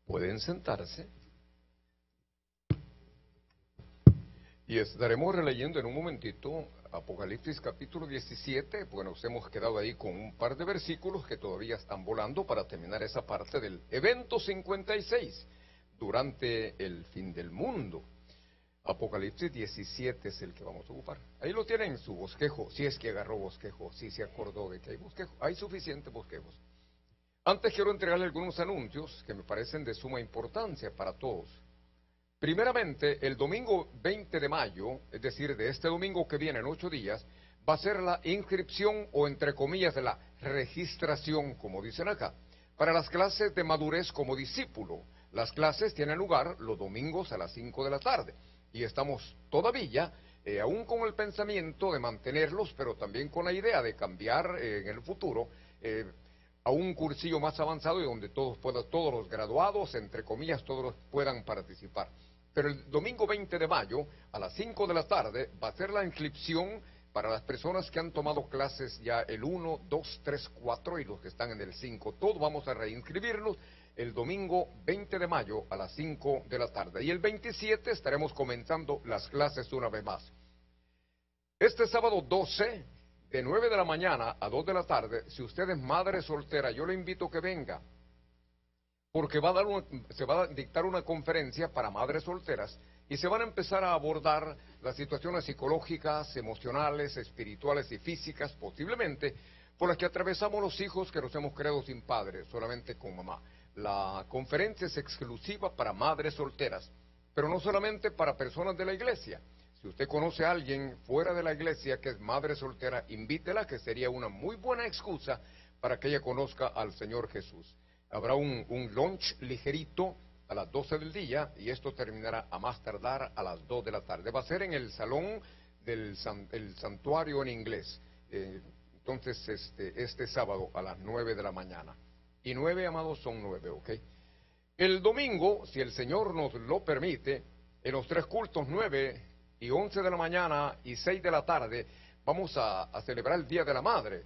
Pueden sentarse. Y estaremos releyendo en un momentito Apocalipsis capítulo 17. Bueno, nos hemos quedado ahí con un par de versículos que todavía están volando para terminar esa parte del evento 56 durante el fin del mundo. Apocalipsis 17 es el que vamos a ocupar. Ahí lo tienen en su bosquejo, si es que agarró bosquejo, si se acordó de que hay bosquejo. Hay suficientes bosquejos. Antes quiero entregarle algunos anuncios que me parecen de suma importancia para todos. Primeramente, el domingo 20 de mayo, es decir, de este domingo que viene en 8 días, va a ser la inscripción o entre comillas la registración, como dicen acá, para las clases de madurez como discípulo. Las clases tienen lugar los domingos a las 5 de la tarde y estamos todavía, aún con el pensamiento de mantenerlos, pero también con la idea de cambiar en el futuro a un cursillo más avanzado y donde todos los graduados, entre comillas, todos puedan participar. Pero el domingo 20 de mayo, a las 5 de la tarde, va a ser la inscripción para las personas que han tomado clases ya el 1, 2, 3, 4 y los que están en el 5. Todos vamos a reinscribirnos el domingo 20 de mayo a las 5 de la tarde. Y el 27 estaremos comenzando las clases una vez más. Este sábado 12, de 9 de la mañana a 2 de la tarde, si usted es madre soltera, yo le invito a que venga, porque se va a dictar una conferencia para madres solteras y se van a empezar a abordar las situaciones psicológicas, emocionales, espirituales y físicas, posiblemente, por las que atravesamos los hijos que nos hemos creado sin padre, solamente con mamá. La conferencia es exclusiva para madres solteras, pero no solamente para personas de la iglesia. Si usted conoce a alguien fuera de la iglesia que es madre soltera, invítela, que sería una muy buena excusa para que ella conozca al Señor Jesús. Habrá un lunch ligerito a las 12 del día y esto terminará a más tardar a las 2 de la tarde. Va a ser en el salón del santuario en inglés. Entonces, este sábado a las 9 de la mañana. Y 9, amados, son 9, ¿ok? El domingo, si el Señor nos lo permite, en los 3 cultos, 9 y 11 de la mañana y 6 de la tarde, vamos a celebrar el Día de la Madre.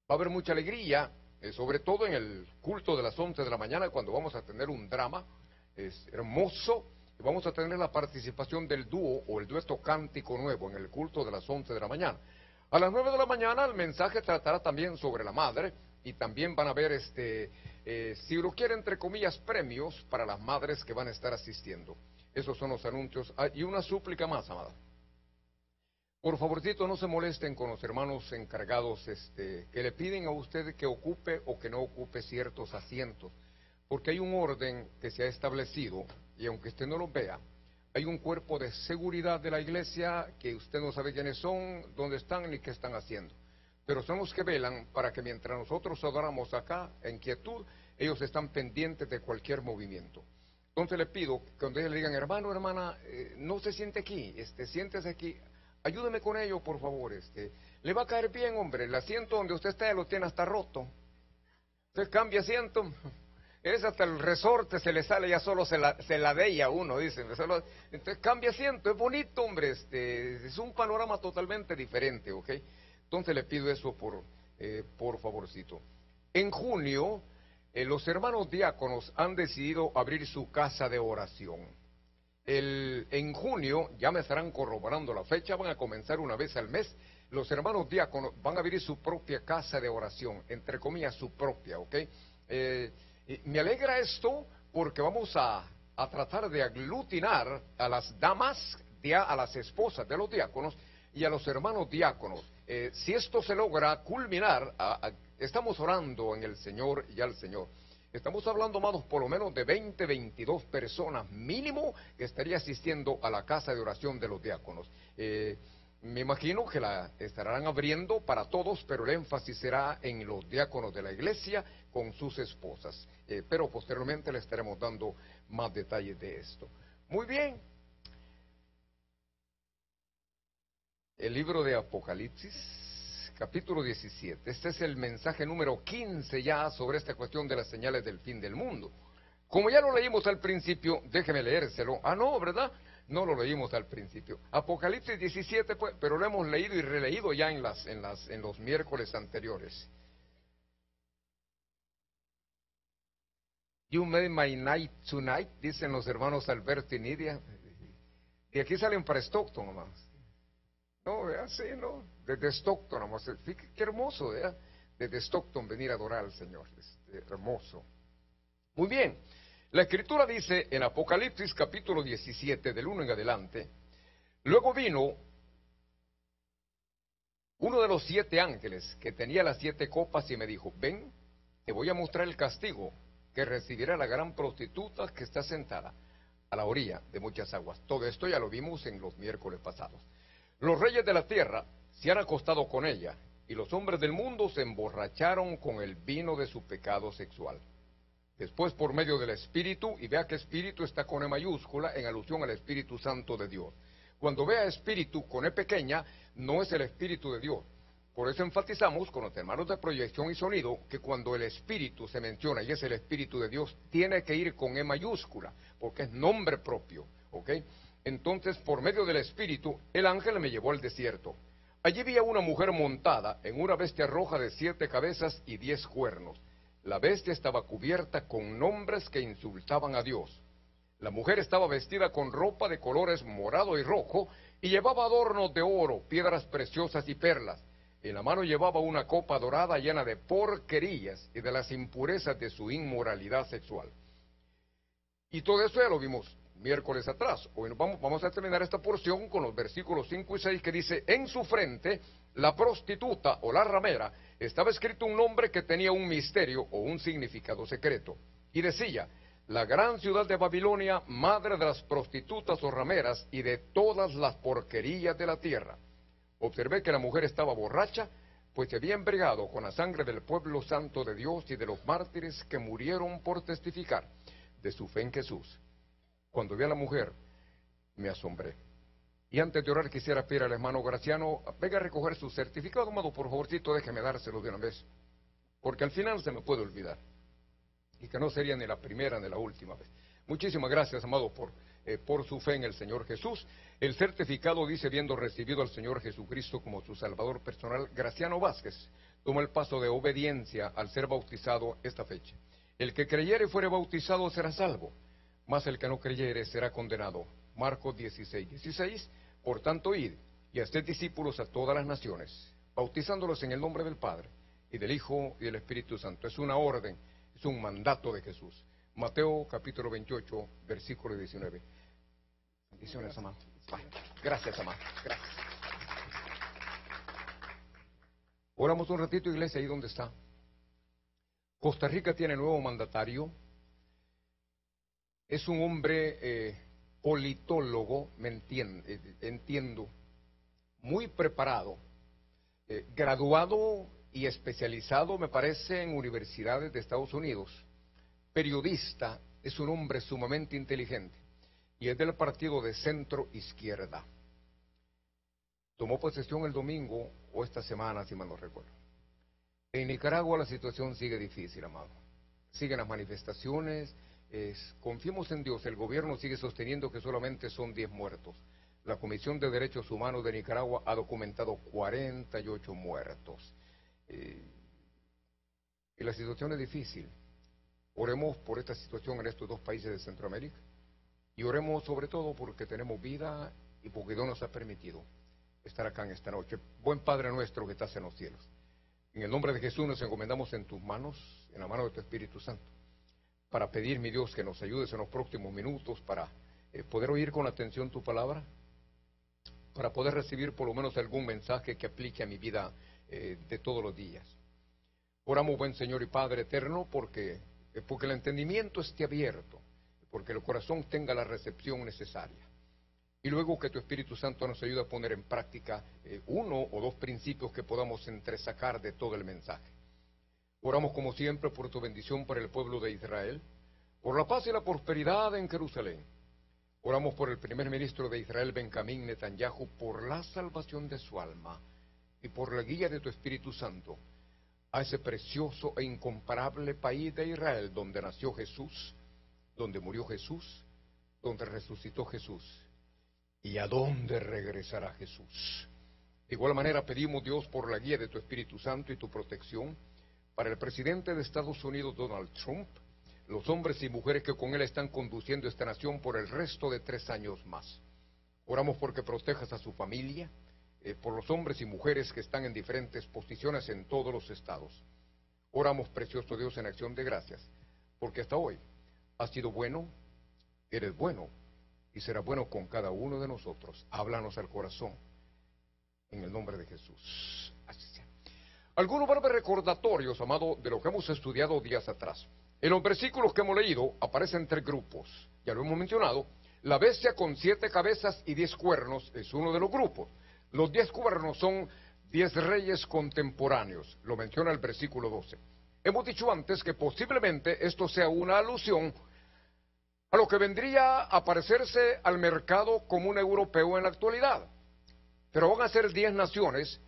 Va a haber mucha alegría, sobre todo en el culto de las 11 de la mañana, cuando vamos a tener un drama hermoso, y vamos a tener la participación del dúo o el dueto cántico nuevo en el culto de las 11 de la mañana. A las 9 de la mañana el mensaje tratará también sobre la madre, y también van a haber, si lo quiere, entre comillas, premios para las madres que van a estar asistiendo. Esos son los anuncios. Y una súplica más, amada. Por favorcito, no se molesten con los hermanos encargados que le piden a usted que ocupe o que no ocupe ciertos asientos, porque hay un orden que se ha establecido, y aunque usted no lo vea, hay un cuerpo de seguridad de la iglesia que usted no sabe quiénes son, dónde están ni qué están haciendo. Pero son los que velan para que mientras nosotros adoramos acá en quietud, ellos están pendientes de cualquier movimiento. Entonces le pido que cuando ellos le digan, hermano, hermana, no se siente aquí, siéntese aquí, ayúdeme con ello, por favor, le va a caer bien, hombre, el asiento donde usted está ya lo tiene hasta roto. Usted cambia asiento, es hasta el resorte se le sale, ya solo se la veía uno, dicen. Entonces cambia asiento, es bonito, hombre, es un panorama totalmente diferente, ¿ok? Entonces le pido eso por favorcito. En junio, los hermanos diáconos han decidido abrir su casa de oración. En junio, ya me estarán corroborando la fecha, van a comenzar una vez al mes. Los hermanos diáconos van a abrir su propia casa de oración, entre comillas, su propia, ¿ok? Me alegra esto porque vamos a tratar de aglutinar a las damas, a las esposas de los diáconos y a los hermanos diáconos. Si esto se logra culminar, estamos orando en el Señor y al Señor. Estamos hablando, amados, por lo menos de 20, 22 personas mínimo que estaría asistiendo a la casa de oración de los diáconos. Me imagino que la estarán abriendo para todos, pero el énfasis será en los diáconos de la iglesia con sus esposas. Pero posteriormente le estaremos dando más detalles de esto. Muy bien. El libro de Apocalipsis, capítulo 17. Este es el mensaje número 15 ya sobre esta cuestión de las señales del fin del mundo. Como ya lo leímos al principio, déjeme leérselo. No, ¿verdad? No lo leímos al principio. Apocalipsis 17, pues, pero lo hemos leído y releído ya en los miércoles anteriores. You made my night tonight, dicen los hermanos Alberto y Nidia. Y aquí salen para Stockton nomás. No, vea, sí, no, desde Stockton nomás. Fíjate qué hermoso, vea, desde Stockton venir a adorar al Señor. Hermoso. Muy bien, la Escritura dice en Apocalipsis capítulo 17, del 1 en adelante, luego vino uno de los 7 ángeles que tenía las 7 copas y me dijo, ven, te voy a mostrar el castigo que recibirá la gran prostituta que está sentada a la orilla de muchas aguas. Todo esto ya lo vimos en los miércoles pasados. Los reyes de la tierra se han acostado con ella, y los hombres del mundo se emborracharon con el vino de su pecado sexual. Después, por medio del Espíritu, y vea que Espíritu está con E mayúscula en alusión al Espíritu Santo de Dios. Cuando vea Espíritu con E pequeña, no es el Espíritu de Dios. Por eso enfatizamos con los hermanos de proyección y sonido que cuando el Espíritu se menciona y es el Espíritu de Dios, tiene que ir con E mayúscula, porque es nombre propio, ¿ok? Entonces, por medio del Espíritu, el ángel me llevó al desierto. Allí vi a una mujer montada en una bestia roja de 7 cabezas y 10 cuernos. La bestia estaba cubierta con nombres que insultaban a Dios. La mujer estaba vestida con ropa de colores morado y rojo y llevaba adornos de oro, piedras preciosas y perlas. En la mano llevaba una copa dorada llena de porquerías y de las impurezas de su inmoralidad sexual. Y todo eso ya lo vimos miércoles atrás. Hoy vamos a terminar esta porción con los versículos 5 y 6 que dice, en su frente, la prostituta o la ramera, estaba escrito un nombre que tenía un misterio o un significado secreto. Y decía, la gran ciudad de Babilonia, madre de las prostitutas o rameras y de todas las porquerías de la tierra. Observé que la mujer estaba borracha, pues se había embriagado con la sangre del pueblo santo de Dios y de los mártires que murieron por testificar de su fe en Jesús. Cuando vi a la mujer, me asombré. Y antes de orar quisiera pedir al hermano Graciano, venga a recoger su certificado, amado, por favorcito, déjeme dárselo de una vez, porque al final se me puede olvidar, y que no sería ni la primera ni la última vez. Muchísimas gracias, amado, por su fe en el Señor Jesús. El certificado dice, habiendo recibido al Señor Jesucristo como su Salvador personal, Graciano Vázquez toma el paso de obediencia al ser bautizado esta fecha. El que creyere y fuere bautizado será salvo, mas el que no creyere será condenado. Marcos 16:16. Por tanto, id y haced discípulos a todas las naciones, bautizándolos en el nombre del Padre, y del Hijo, y del Espíritu Santo. Es una orden, es un mandato de Jesús. Mateo capítulo 28, versículo 19. Bendiciones, amado. Gracias, amado. Gracias. Oramos un ratito, iglesia, ahí donde está. Costa Rica tiene nuevo mandatario. Es un hombre politólogo, entiendo, muy preparado, graduado y especializado, me parece, en universidades de Estados Unidos. Periodista, es un hombre sumamente inteligente y es del partido de centro izquierda. Tomó posesión el domingo o esta semana, si mal no recuerdo. En Nicaragua la situación sigue difícil, amado. Siguen las manifestaciones. Confiemos en Dios. El gobierno sigue sosteniendo que solamente son 10 muertos. La Comisión de Derechos Humanos de Nicaragua ha documentado 48 muertos. Y la situación es difícil. Oremos por esta situación en estos 2 países de Centroamérica. Y oremos sobre todo porque tenemos vida y porque Dios nos ha permitido estar acá en esta noche. Buen Padre nuestro que estás en los cielos. En el nombre de Jesús nos encomendamos en tus manos, en la mano de tu Espíritu Santo, para pedir, mi Dios, que nos ayudes en los próximos minutos para poder oír con atención tu palabra, para poder recibir por lo menos algún mensaje que aplique a mi vida de todos los días. Oramos, buen Señor y Padre eterno, porque el entendimiento esté abierto, porque el corazón tenga la recepción necesaria. Y luego que tu Espíritu Santo nos ayude a poner en práctica 1 o 2 principios que podamos entresacar de todo el mensaje. Oramos como siempre por tu bendición para el pueblo de Israel, por la paz y la prosperidad en Jerusalén. Oramos por el primer ministro de Israel, Benjamín Netanyahu, por la salvación de su alma y por la guía de tu Espíritu Santo a ese precioso e incomparable país de Israel donde nació Jesús, donde murió Jesús, donde resucitó Jesús y a donde regresará Jesús. De igual manera pedimos, Dios, por la guía de tu Espíritu Santo y tu protección para el presidente de Estados Unidos, Donald Trump, los hombres y mujeres que con Él están conduciendo esta nación por el resto de 3 años más. Oramos porque protejas a su familia, por los hombres y mujeres que están en diferentes posiciones en todos los estados. Oramos, precioso Dios, en acción de gracias, porque hasta hoy has sido bueno, eres bueno y serás bueno con cada uno de nosotros. Háblanos al corazón, en el nombre de Jesús. Así sea. Algunos breves recordatorios, amado, de lo que hemos estudiado días atrás. En los versículos que hemos leído aparecen 3 grupos, ya lo hemos mencionado. La bestia con 7 cabezas y 10 cuernos es uno de los grupos. Los 10 cuernos son 10 reyes contemporáneos, lo menciona el versículo 12. Hemos dicho antes que posiblemente esto sea una alusión a lo que vendría a parecerse al mercado común europeo en la actualidad. Pero van a ser 10 naciones,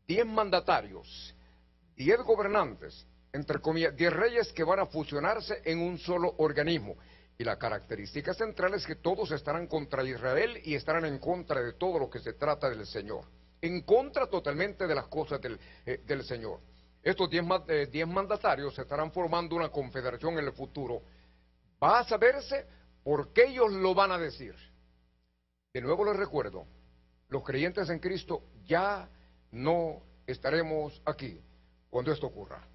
10 mandatarios, 10 gobernantes, entre comillas, 10 reyes que van a fusionarse en un solo organismo. Y la característica central es que todos estarán contra Israel y estarán en contra de todo lo que se trata del Señor. En contra totalmente de las cosas del Señor. Estos 10 mandatarios estarán formando una confederación en el futuro. Va a saberse por qué ellos lo van a decir. De nuevo les recuerdo, los creyentes en Cristo ya no estaremos aquí cuando esto ocurra.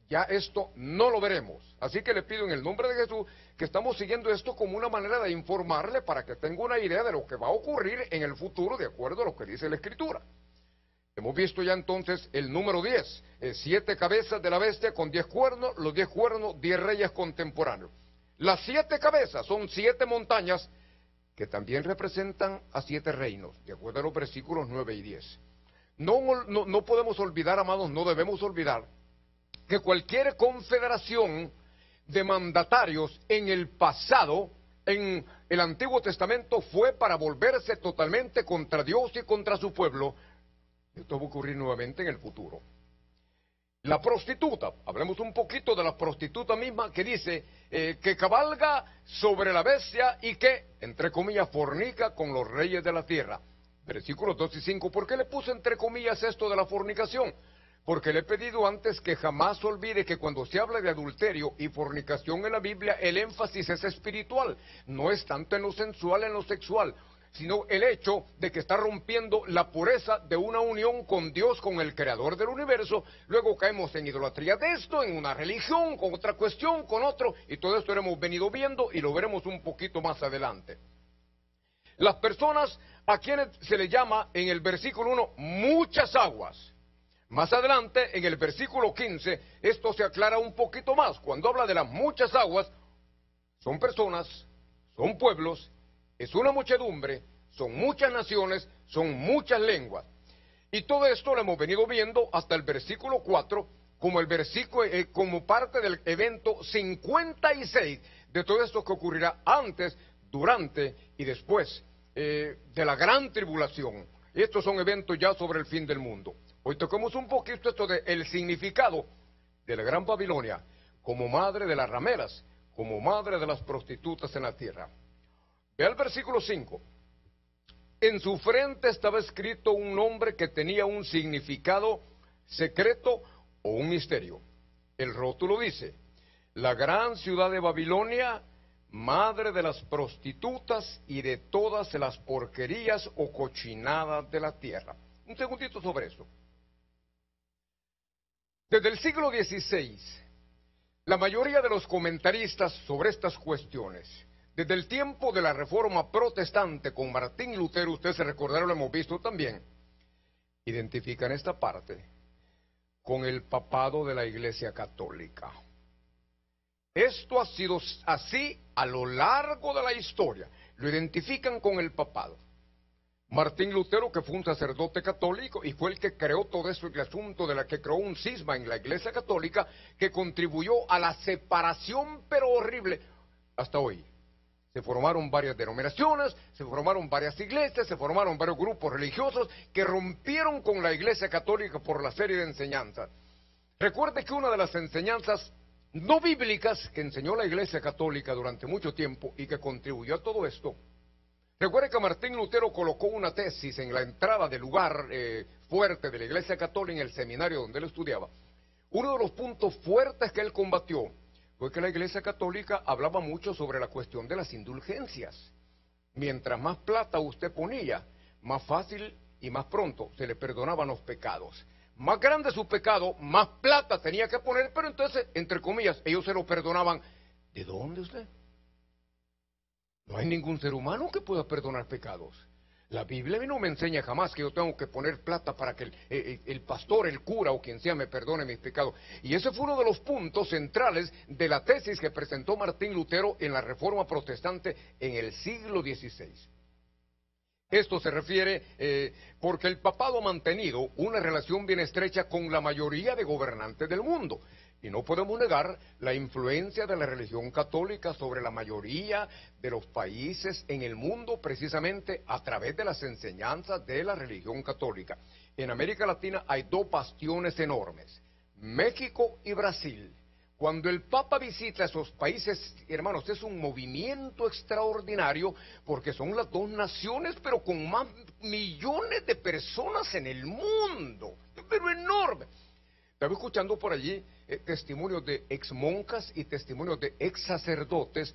Ya esto no lo veremos. Así que le pido en el nombre de Jesús que estamos siguiendo esto como una manera de informarle para que tenga una idea de lo que va a ocurrir en el futuro de acuerdo a lo que dice la Escritura. Hemos visto ya entonces el número 10, 7 cabezas de la bestia con 10 cuernos, los 10 cuernos, 10 reyes contemporáneos. Las 7 cabezas son 7 montañas que también representan a 7 reinos, de acuerdo a los versículos 9 y 10. No podemos olvidar, amados, no debemos olvidar que cualquier confederación de mandatarios en el pasado, en el Antiguo Testamento, fue para volverse totalmente contra Dios y contra su pueblo. Esto va a ocurrir nuevamente en el futuro. La prostituta, hablemos un poquito de la prostituta misma que dice que cabalga sobre la bestia y que, entre comillas, fornica con los reyes de la tierra. Versículos 2 y 5, ¿por qué le puse entre comillas esto de la fornicación? Porque le he pedido antes que jamás olvide que cuando se habla de adulterio y fornicación en la Biblia, el énfasis es espiritual, no es tanto en lo sensual, en lo sexual, sino el hecho de que está rompiendo la pureza de una unión con Dios, con el creador del universo. Luego caemos en idolatría de esto, en una religión, con otra cuestión, con otro, y todo esto lo hemos venido viendo y lo veremos un poquito más adelante. Las personas a quienes se les llama en el versículo 1 muchas aguas. Más adelante, en el versículo 15, esto se aclara un poquito más. Cuando habla de las muchas aguas, son personas, son pueblos, es una muchedumbre, son muchas naciones, son muchas lenguas. Y todo esto lo hemos venido viendo hasta el versículo 4, como parte del evento 56 de todo esto que ocurrirá antes, durante y después de la gran tribulación. Estos son eventos ya sobre el fin del mundo. Hoy tocamos un poquito esto del significado de la Gran Babilonia como madre de las rameras, como madre de las prostitutas en la tierra. Ve al versículo 5. En su frente estaba escrito un nombre que tenía un significado secreto o un misterio. El rótulo dice: la gran ciudad de Babilonia, madre de las prostitutas y de todas las porquerías o cochinadas de la tierra. Un segundito sobre eso. Desde el siglo XVI, la mayoría de los comentaristas sobre estas cuestiones, desde el tiempo de la Reforma Protestante con Martín Lutero, ustedes se recordaron, lo hemos visto también, identifican esta parte con el papado de la Iglesia Católica. Esto ha sido así a lo largo de la historia, lo identifican con el papado. Martín Lutero, que fue un sacerdote católico y fue el que creó todo eso, el asunto de la que creó un cisma en la Iglesia Católica que contribuyó a la separación, pero horrible, hasta hoy. Se formaron varias denominaciones, se formaron varias iglesias, se formaron varios grupos religiosos que rompieron con la Iglesia Católica por la serie de enseñanzas. Recuerde que una de las enseñanzas no bíblicas que enseñó la Iglesia Católica durante mucho tiempo y que contribuyó a todo esto. Recuerde que Martín Lutero colocó una tesis en la entrada del lugar fuerte de la Iglesia Católica en el seminario donde él estudiaba. Uno de los puntos fuertes que él combatió fue que la Iglesia Católica hablaba mucho sobre la cuestión de las indulgencias. Mientras más plata usted ponía, más fácil y más pronto se le perdonaban los pecados. Más grande su pecado, más plata tenía que poner, pero entonces, entre comillas, ellos se lo perdonaban. ¿De dónde usted? No hay ningún ser humano que pueda perdonar pecados. La Biblia a mí no me enseña jamás que yo tengo que poner plata para que el pastor, el cura o quien sea me perdone mis pecados. Y ese fue uno de los puntos centrales de la tesis que presentó Martín Lutero en la Reforma Protestante en el siglo XVI. Esto se refiere porque el papado ha mantenido una relación bien estrecha con la mayoría de gobernantes del mundo. Y no podemos negar la influencia de la religión católica sobre la mayoría de los países en el mundo, precisamente a través de las enseñanzas de la religión católica. En América Latina hay dos bastiones enormes, México y Brasil. Cuando el Papa visita esos países, hermanos, es un movimiento extraordinario porque son las dos naciones, pero con más millones de personas en el mundo, pero enorme. Estaba escuchando por allí testimonios de exmonjas y testimonios de ex sacerdotes.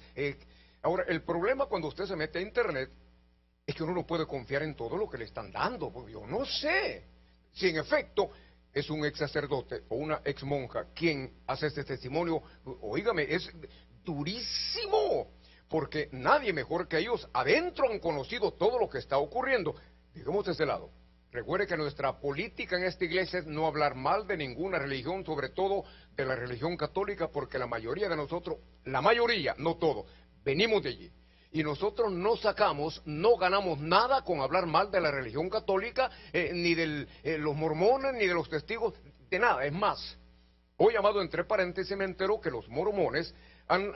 Ahora, el problema cuando usted se mete a internet es que uno no puede confiar en todo lo que le están dando. Porque yo no sé si en efecto es un ex sacerdote o una ex monja quien hace este testimonio. Óigame, es durísimo, porque nadie mejor que ellos adentro han conocido todo lo que está ocurriendo. Digamos de ese lado. Recuerde que nuestra política en esta iglesia es no hablar mal de ninguna religión, sobre todo de la religión católica, porque la mayoría de nosotros, la mayoría, no todo, venimos de allí. Y nosotros no sacamos, no ganamos nada con hablar mal de la religión católica, ni de los mormones, ni de los testigos, de nada. Es más, hoy llamado entre paréntesis me entero que los mormones han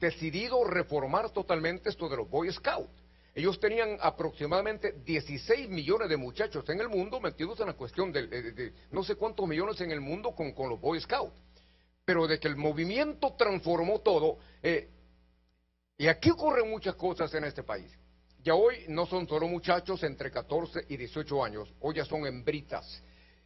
decidido reformar totalmente esto de los Boy Scouts. Ellos tenían aproximadamente 16 millones de muchachos en el mundo metidos en la cuestión de no sé cuántos millones en el mundo con los Boy Scouts. Pero de que el movimiento transformó todo, y aquí ocurren muchas cosas en este país. Ya hoy no son solo muchachos entre 14 y 18 años, hoy ya son hembritas.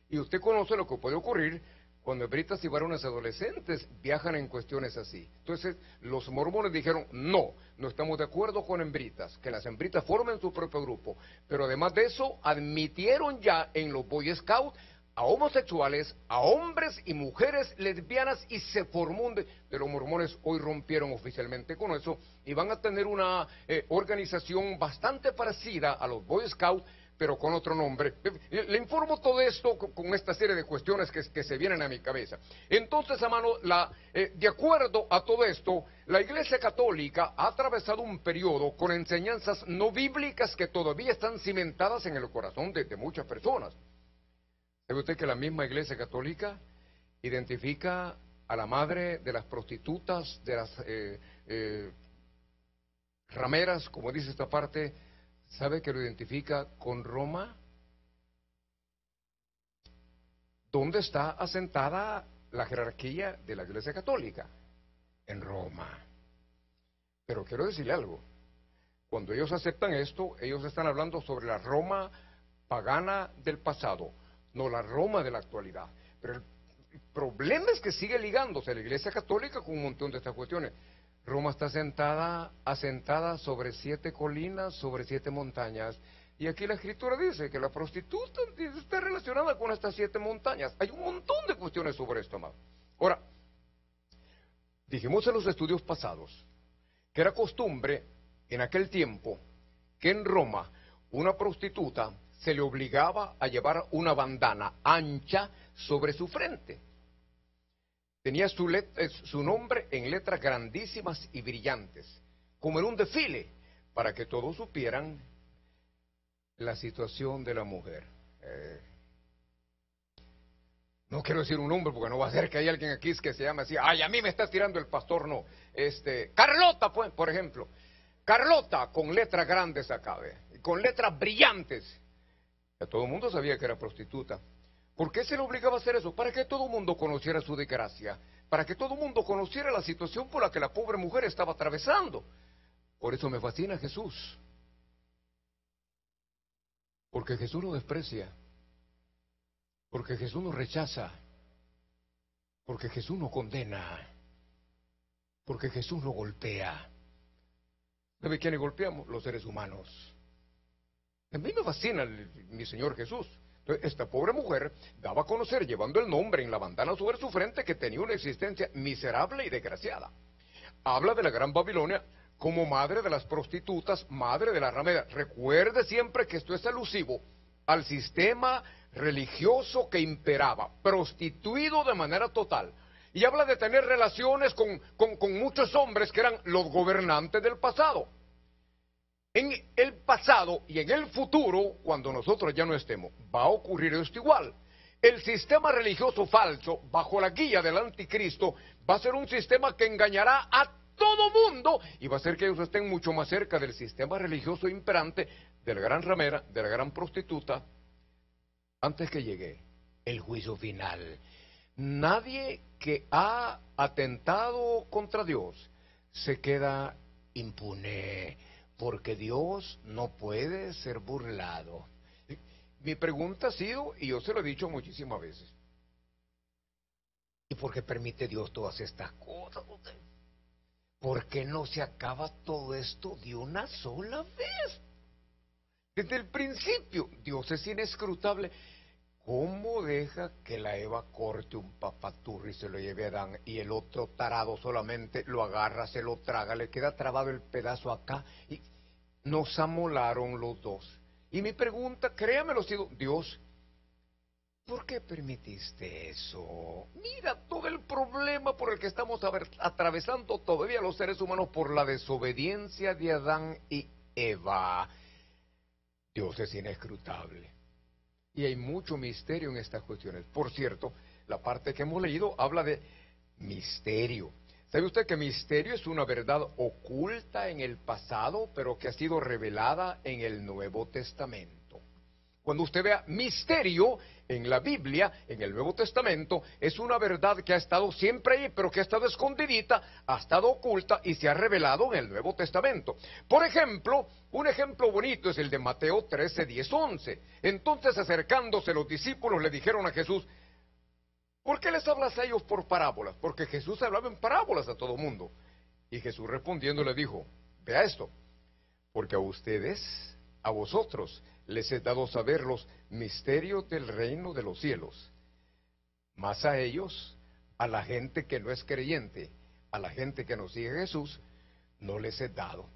Y usted conoce lo que puede ocurrir cuando hembritas y varones adolescentes viajan en cuestiones así. Entonces, los mormones dijeron, no estamos de acuerdo con hembritas, que las hembritas formen su propio grupo. Pero además de eso, admitieron ya en los Boy Scouts a homosexuales, a hombres y mujeres lesbianas, y se formó un... de los mormones hoy rompieron oficialmente con eso, y van a tener una organización bastante parecida a los Boy Scouts, pero con otro nombre. Le informo todo esto con esta serie de cuestiones que se vienen a mi cabeza. Entonces, hermano, de acuerdo a todo esto, la Iglesia Católica ha atravesado un periodo con enseñanzas no bíblicas que todavía están cimentadas en el corazón de muchas personas. ¿Sabe usted que la misma Iglesia Católica identifica a la madre de las prostitutas, de las rameras, como dice esta parte? ¿Sabe que lo identifica con Roma? ¿Dónde está asentada la jerarquía de la Iglesia Católica? En Roma. Pero quiero decirle algo. Cuando ellos aceptan esto, ellos están hablando sobre la Roma pagana del pasado, no la Roma de la actualidad. Pero el problema es que sigue ligándose la Iglesia Católica con un montón de estas cuestiones. Roma está asentada sobre 7 colinas, sobre 7 montañas. Y aquí la Escritura dice que la prostituta está relacionada con estas 7 montañas. Hay un montón de cuestiones sobre esto, amado. Ahora, dijimos en los estudios pasados que era costumbre en aquel tiempo que en Roma una prostituta se le obligaba a llevar una bandana ancha sobre su frente. Tenía su nombre en letras grandísimas y brillantes, como en un desfile, para que todos supieran la situación de la mujer. No quiero decir un nombre porque no va a ser que hay alguien aquí que se llame así, ay, a mí me está tirando el pastor, no. Carlota, pues, por ejemplo. Carlota con letras grandes acá, con letras brillantes. Ya todo el mundo sabía que era prostituta. ¿Por qué se le obligaba a hacer eso? Para que todo el mundo conociera su desgracia, para que todo el mundo conociera la situación por la que la pobre mujer estaba atravesando. Por eso me fascina Jesús. Porque Jesús no desprecia, porque Jesús no rechaza, porque Jesús no condena. Porque Jesús no golpea. ¿Sabe quiénes golpeamos? Los seres humanos. A mí me fascina mi Señor Jesús. Entonces, esta pobre mujer daba a conocer, llevando el nombre en la bandana sobre su frente, que tenía una existencia miserable y desgraciada. Habla de la Gran Babilonia como madre de las prostitutas, madre de la ramera. Recuerde siempre que esto es alusivo al sistema religioso que imperaba, prostituido de manera total. Y habla de tener relaciones con muchos hombres que eran los gobernantes del pasado. En el pasado y en el futuro, cuando nosotros ya no estemos, va a ocurrir esto igual. El sistema religioso falso, bajo la guía del anticristo, va a ser un sistema que engañará a todo mundo y va a hacer que ellos estén mucho más cerca del sistema religioso imperante, de la gran ramera, de la gran prostituta, antes que llegue el juicio final. Nadie que ha atentado contra Dios se queda impune, porque Dios no puede ser burlado. Mi pregunta ha sido, y yo se lo he dicho muchísimas veces, ¿y por qué permite Dios todas estas cosas? ¿Por qué no se acaba todo esto de una sola vez? Desde el principio, Dios es inescrutable. ¿Cómo deja que la Eva corte un papaturri y se lo lleve a Adán y el otro tarado solamente lo agarra, se lo traga, le queda trabado el pedazo acá y nos amolaron los dos? Y mi pregunta, créamelo, ha sido, Dios, ¿por qué permitiste eso? Mira todo el problema por el que estamos atravesando todavía los seres humanos por la desobediencia de Adán y Eva. Dios es inescrutable. Y hay mucho misterio en estas cuestiones. Por cierto, la parte que hemos leído habla de misterio. ¿Sabe usted que misterio es una verdad oculta en el pasado, pero que ha sido revelada en el Nuevo Testamento? Cuando usted vea misterio en la Biblia, en el Nuevo Testamento, es una verdad que ha estado siempre ahí, pero que ha estado escondidita, ha estado oculta y se ha revelado en el Nuevo Testamento. Por ejemplo, un ejemplo bonito es el de Mateo 13, 10, 11. Entonces, acercándose los discípulos, le dijeron a Jesús, ¿por qué les hablas a ellos por parábolas? Porque Jesús hablaba en parábolas a todo mundo. Y Jesús respondiendo le dijo, vea esto, porque a ustedes, a vosotros, les he dado saber los misterios del reino de los cielos. Más a ellos, a la gente que no es creyente, a la gente que no sigue a Jesús, no les he dado.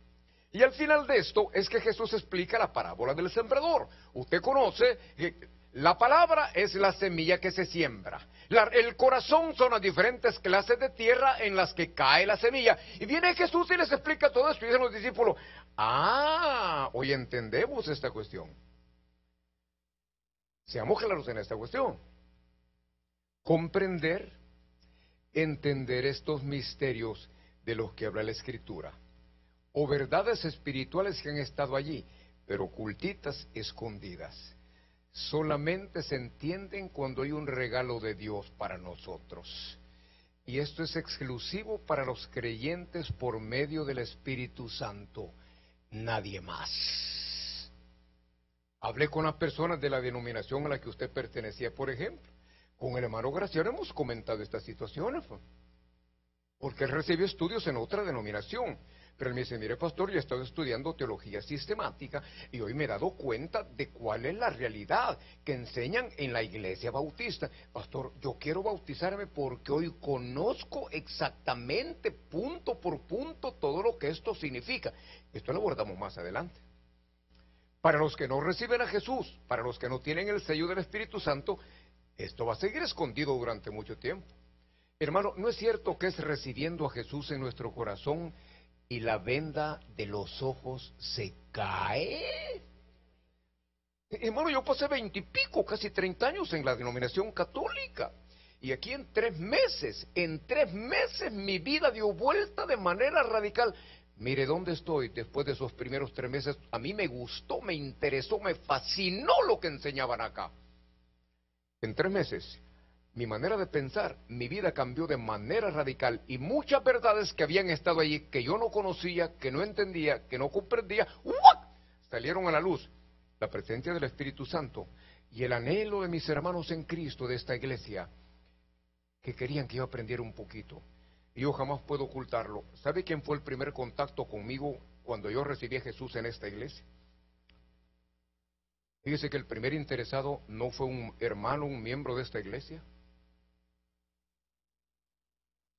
Y al final de esto es que Jesús explica la parábola del sembrador. Usted conoce que la palabra es la semilla que se siembra. El corazón son las diferentes clases de tierra en las que cae la semilla. Y viene Jesús y les explica todo esto y dicen los discípulos, hoy entendemos esta cuestión. Seamos claros en esta cuestión. Comprender, entender estos misterios de los que habla la Escritura, o verdades espirituales que han estado allí, pero ocultitas, escondidas, solamente se entienden cuando hay un regalo de Dios para nosotros. Y esto es exclusivo para los creyentes por medio del Espíritu Santo, nadie más. Hablé con las personas de la denominación a la que usted pertenecía, por ejemplo. Con el hermano Graciano hemos comentado estas situaciones, porque él recibió estudios en otra denominación. Pero él me dice, mire pastor, yo he estado estudiando teología sistemática y hoy me he dado cuenta de cuál es la realidad que enseñan en la iglesia bautista. Pastor, yo quiero bautizarme porque hoy conozco exactamente, punto por punto, todo lo que esto significa. Esto lo abordamos más adelante. Para los que no reciben a Jesús, para los que no tienen el sello del Espíritu Santo, esto va a seguir escondido durante mucho tiempo. Hermano, ¿no es cierto que es recibiendo a Jesús en nuestro corazón y la venda de los ojos se cae? Hermano, yo pasé 20 y pico, casi 30 años en la denominación católica. Y aquí en 3 meses mi vida dio vuelta de manera radical. Mire dónde estoy después de esos primeros 3 meses. A mí me gustó, me interesó, me fascinó lo que enseñaban acá. En 3 meses, mi manera de pensar, mi vida cambió de manera radical y muchas verdades que habían estado allí, que yo no conocía, que no entendía, que no comprendía, salieron a la luz. La presencia del Espíritu Santo y el anhelo de mis hermanos en Cristo de esta iglesia, que querían que yo aprendiera un poquito. y yo jamás puedo ocultarlo. ¿Sabe quién fue el primer contacto conmigo cuando yo recibí a Jesús en esta iglesia? Fíjese que el primer interesado no fue un hermano, un miembro de esta iglesia.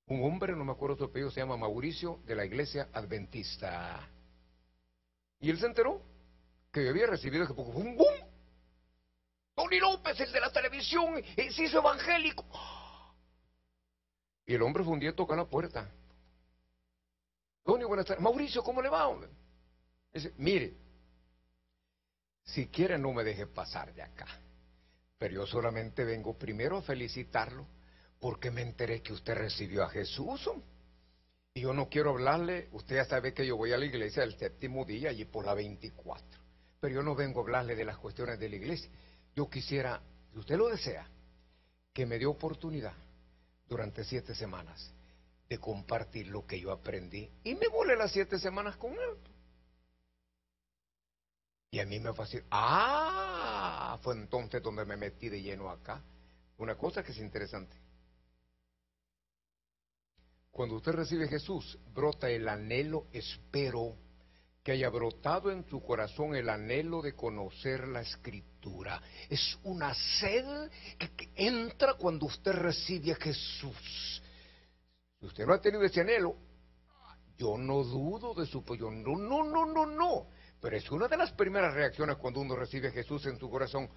Un hombre, no me acuerdo su apellido, se llama Mauricio, de la iglesia adventista. Y él se enteró que yo había recibido ese poco. ¡Bum, bum! Tony López, el de la televisión, se hizo evangélico. Y el hombre fue un día a tocar la puerta. Tony, buenas tardes. Mauricio, ¿cómo le va, hombre? Dice, mire, si quiere no me deje pasar de acá. Pero yo solamente vengo primero a felicitarlo porque me enteré que usted recibió a Jesús. Y yo no quiero hablarle, usted ya sabe que yo voy a la iglesia el séptimo día, allí por la 24. Pero yo no vengo a hablarle de las cuestiones de la iglesia. Yo quisiera, si usted lo desea, que me dé oportunidad durante 7 semanas de compartir lo que yo aprendí. Y me volé las 7 semanas con él. Y a mí me fascinó. Fue entonces donde me metí de lleno acá. Una cosa que es interesante. Cuando usted recibe a Jesús, brota el anhelo, espero que haya brotado en tu corazón el anhelo de conocer la Escritura. Es una sed que entra cuando usted recibe a Jesús. Si usted no ha tenido ese anhelo, yo no dudo de su pollo. No. Pero es una de las primeras reacciones cuando uno recibe a Jesús en su corazón.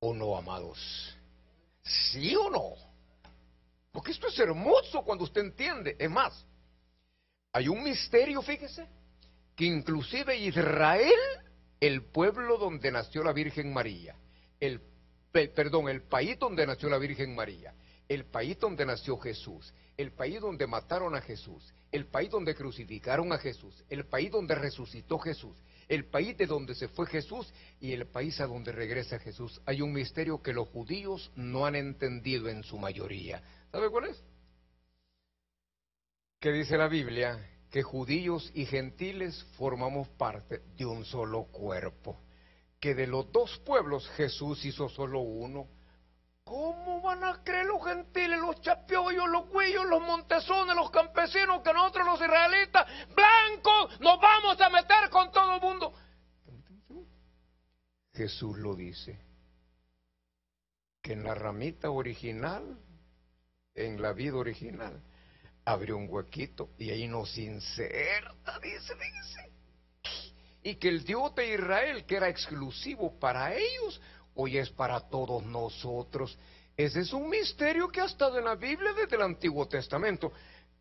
¿O no, amados? ¿Sí o no? Porque esto es hermoso cuando usted entiende. Es más, hay un misterio, fíjese, que inclusive Israel, el pueblo donde nació la Virgen María, el país donde nació la Virgen María, el país donde nació Jesús, el país donde mataron a Jesús, el país donde crucificaron a Jesús, el país donde resucitó Jesús, el país de donde se fue Jesús y el país a donde regresa Jesús. Hay un misterio que los judíos no han entendido en su mayoría. ¿Sabe cuál es? Que dice la Biblia que judíos y gentiles formamos parte de un solo cuerpo. Que de los dos pueblos Jesús hizo solo uno. ¿Cómo van a creer los gentiles, los chapiollos, los güillos, los montesones, los campesinos, que nosotros los israelitas, blancos, nos vamos a meter con todo el mundo? Jesús lo dice, que en la ramita original, en la vida original, abrió un huequito y ahí nos inserta, dice. Y que el Dios de Israel, que era exclusivo para ellos, hoy es para todos nosotros. Ese es un misterio que ha estado en la Biblia desde el Antiguo Testamento,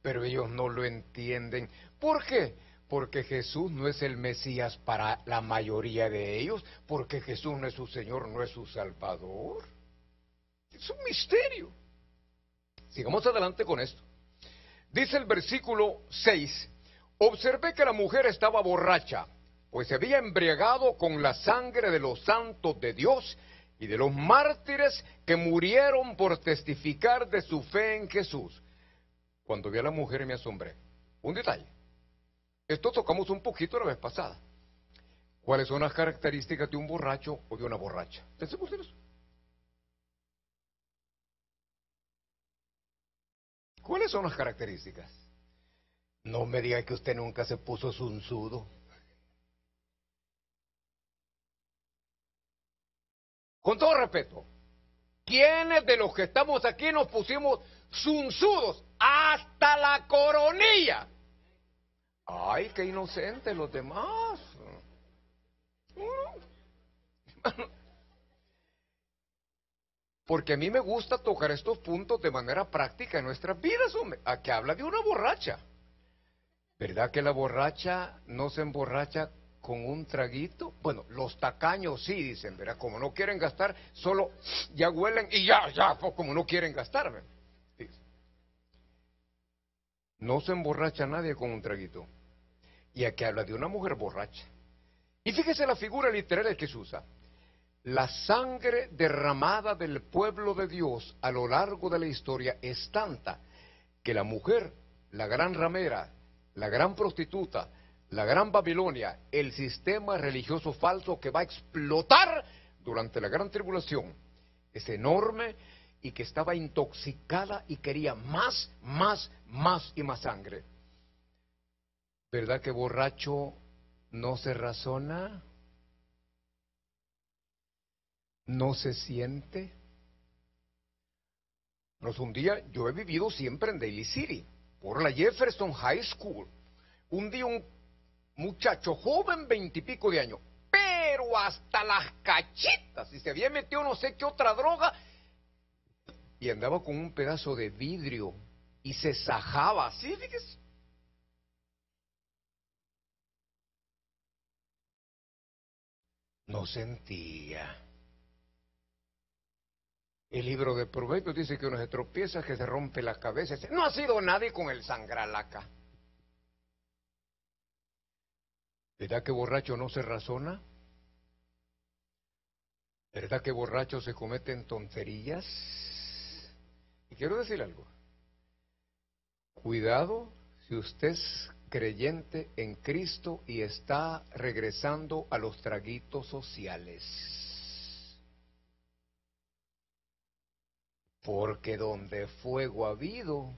pero ellos no lo entienden. ¿Por qué? Porque Jesús no es el Mesías para la mayoría de ellos, porque Jesús no es su Señor, no es su Salvador. Es un misterio. Sigamos adelante con esto. Dice el versículo 6, observé que la mujer estaba borracha, pues se había embriagado con la sangre de los santos de Dios y de los mártires que murieron por testificar de su fe en Jesús. Cuando vi a la mujer me asombré. Un detalle. Esto tocamos un poquito la vez pasada. ¿Cuáles son las características de un borracho o de una borracha? Pensemos en eso. ¿Cuáles son las características? No me diga que usted nunca se puso zunzudo. Con todo respeto, ¿quiénes de los que estamos aquí nos pusimos zunzudos hasta la coronilla? Ay, qué inocentes los demás. Porque a mí me gusta tocar estos puntos de manera práctica en nuestras vidas, hombre. A que habla de una borracha. ¿Verdad que la borracha no se emborracha con un traguito? Bueno, los tacaños sí dicen, ¿verdad? Como no quieren gastar, solo ya huelen y ya, pues como no quieren gastar, ¿verdad? Sí. No se emborracha nadie con un traguito. Y aquí habla de una mujer borracha. Y fíjese la figura literaria que se usa. La sangre derramada del pueblo de Dios a lo largo de la historia es tanta que la mujer, la gran ramera, la gran prostituta, la gran Babilonia, el sistema religioso falso que va a explotar durante la gran tribulación, es enorme y que estaba intoxicada y quería más y más sangre. ¿Verdad que borracho no se razona? ¿No se siente? Pues un día, yo he vivido siempre en Daly City, por la Jefferson High School. Un día un muchacho joven, 20 y pico de años, pero hasta las cachitas, y se había metido no sé qué otra droga, y andaba con un pedazo de vidrio, y se sajaba así, fíjese. No sentía. El libro de Proverbios dice que uno se tropieza, que se rompe la cabeza. No ha sido nadie con el sangralaca. ¿Verdad que borracho no se razona? ¿Verdad que borracho se cometen tonterías? Y quiero decir algo. Cuidado si usted es creyente en Cristo y está regresando a los traguitos sociales. Porque donde fuego ha habido,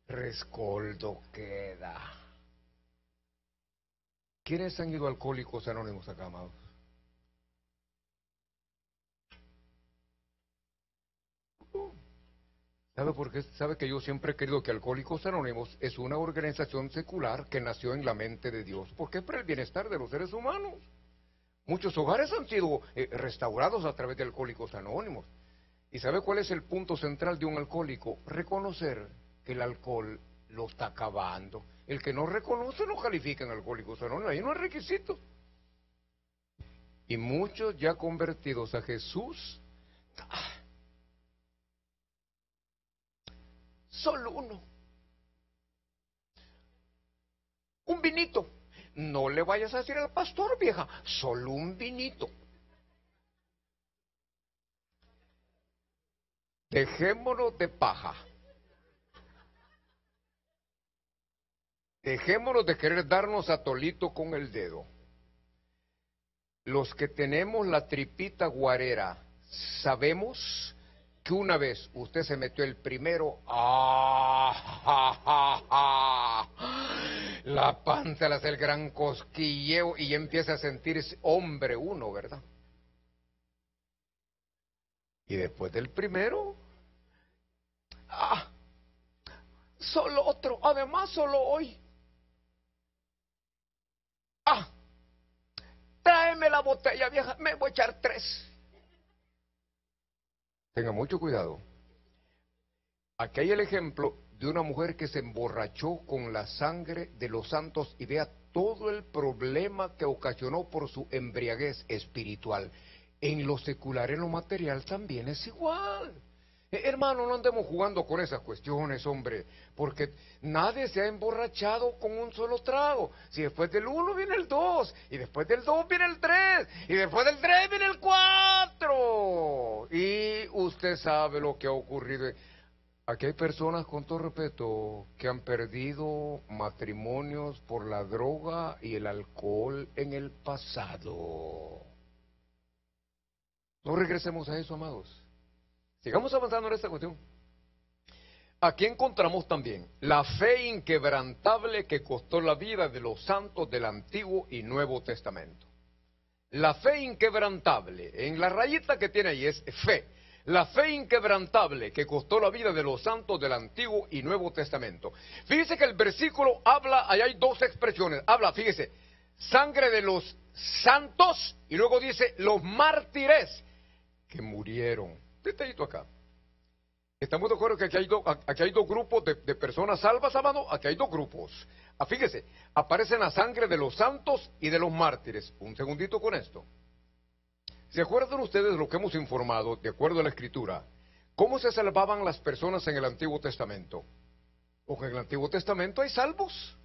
rescoldo queda. ¿Quiénes han ido a Alcohólicos Anónimos acá, amados? ¿Sabe por qué? ¿Sabe que yo siempre he querido que Alcohólicos Anónimos es una organización secular que nació en la mente de Dios? Porque es para el bienestar de los seres humanos. Muchos hogares han sido restaurados a través de Alcohólicos Anónimos. ¿Y sabe cuál es el punto central de un alcohólico? Reconocer que el alcohol lo está acabando. El que no reconoce no califica en Alcohólicos Anónimos, ahí no es requisito. Y muchos ya convertidos a Jesús, solo uno. Un vinito. No le vayas a decir al pastor, vieja, solo un vinito. Dejémonos de paja. Dejémonos de querer darnos a tolito con el dedo. Los que tenemos la tripita guarera, sabemos que una vez usted se metió el primero, la panza le hace el gran cosquilleo y empieza a sentirse hombre uno, ¿verdad? Y después del primero, solo otro, además solo hoy. Tráeme la botella vieja, me voy a echar 3. Tenga mucho cuidado. Aquí hay el ejemplo de una mujer que se emborrachó con la sangre de los santos y vea todo el problema que ocasionó por su embriaguez espiritual. En lo secular, en lo material también es igual. Hermano, no andemos jugando con esas cuestiones, hombre, porque nadie se ha emborrachado con un solo trago. Si después del 1 viene el 2, y después del 2 viene el 3, y después del 3 viene el 4. Y usted sabe lo que ha ocurrido. Aquí hay personas, con todo respeto, que han perdido matrimonios por la droga y el alcohol en el pasado. No regresemos a eso, amados. Sigamos avanzando en esta cuestión. Aquí encontramos también la fe inquebrantable que costó la vida de los santos del Antiguo y Nuevo Testamento. La fe inquebrantable, en la rayita que tiene ahí es fe. La fe inquebrantable que costó la vida de los santos del Antiguo y Nuevo Testamento. Fíjese que el versículo habla, ahí hay 2 expresiones. Habla, fíjese, sangre de los santos y luego dice los mártires que murieron. Detallito acá. Estamos de acuerdo que aquí hay dos grupos de personas salvas, amado. Aquí hay 2 grupos. Fíjese, aparecen la sangre de los santos y de los mártires. Un segundito con esto. ¿Se acuerdan ustedes de lo que hemos informado, de acuerdo a la Escritura? ¿Cómo se salvaban las personas en el Antiguo Testamento? Porque en el Antiguo Testamento hay salvos.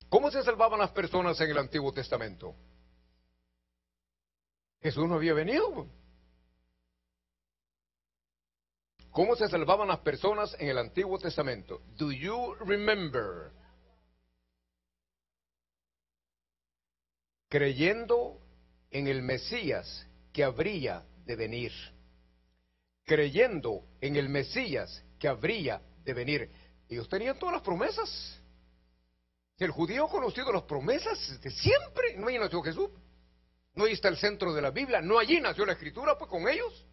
¿Cómo se salvaban las personas en el Antiguo Testamento? Jesús no había venido. ¿Cómo se salvaban las personas en el Antiguo Testamento? Do you remember? Creyendo en el Mesías que habría de venir. creyendo en el Mesías que habría de venir. Ellos tenían todas las promesas. El judío ha conocido las promesas de siempre. No allí nació Jesús. No allí está el centro de la Biblia. No allí nació la Escritura, pues con ellos.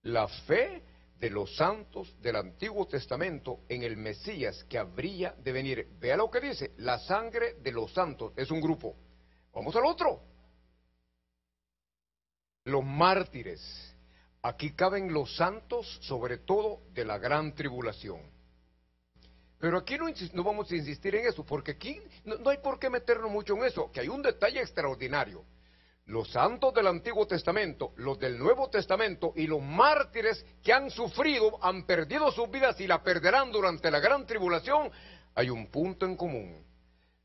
La fe de los santos del Antiguo Testamento en el Mesías que habría de venir. Vea lo que dice, la sangre de los santos. Es un grupo. Vamos al otro. Los mártires. Aquí caben los santos, sobre todo de la gran tribulación. Pero aquí no vamos a insistir en eso, porque aquí no hay por qué meternos mucho en eso, que hay un detalle extraordinario. Los santos del Antiguo Testamento, los del Nuevo Testamento y los mártires que han sufrido, han perdido sus vidas y la perderán durante la gran tribulación, hay un punto en común.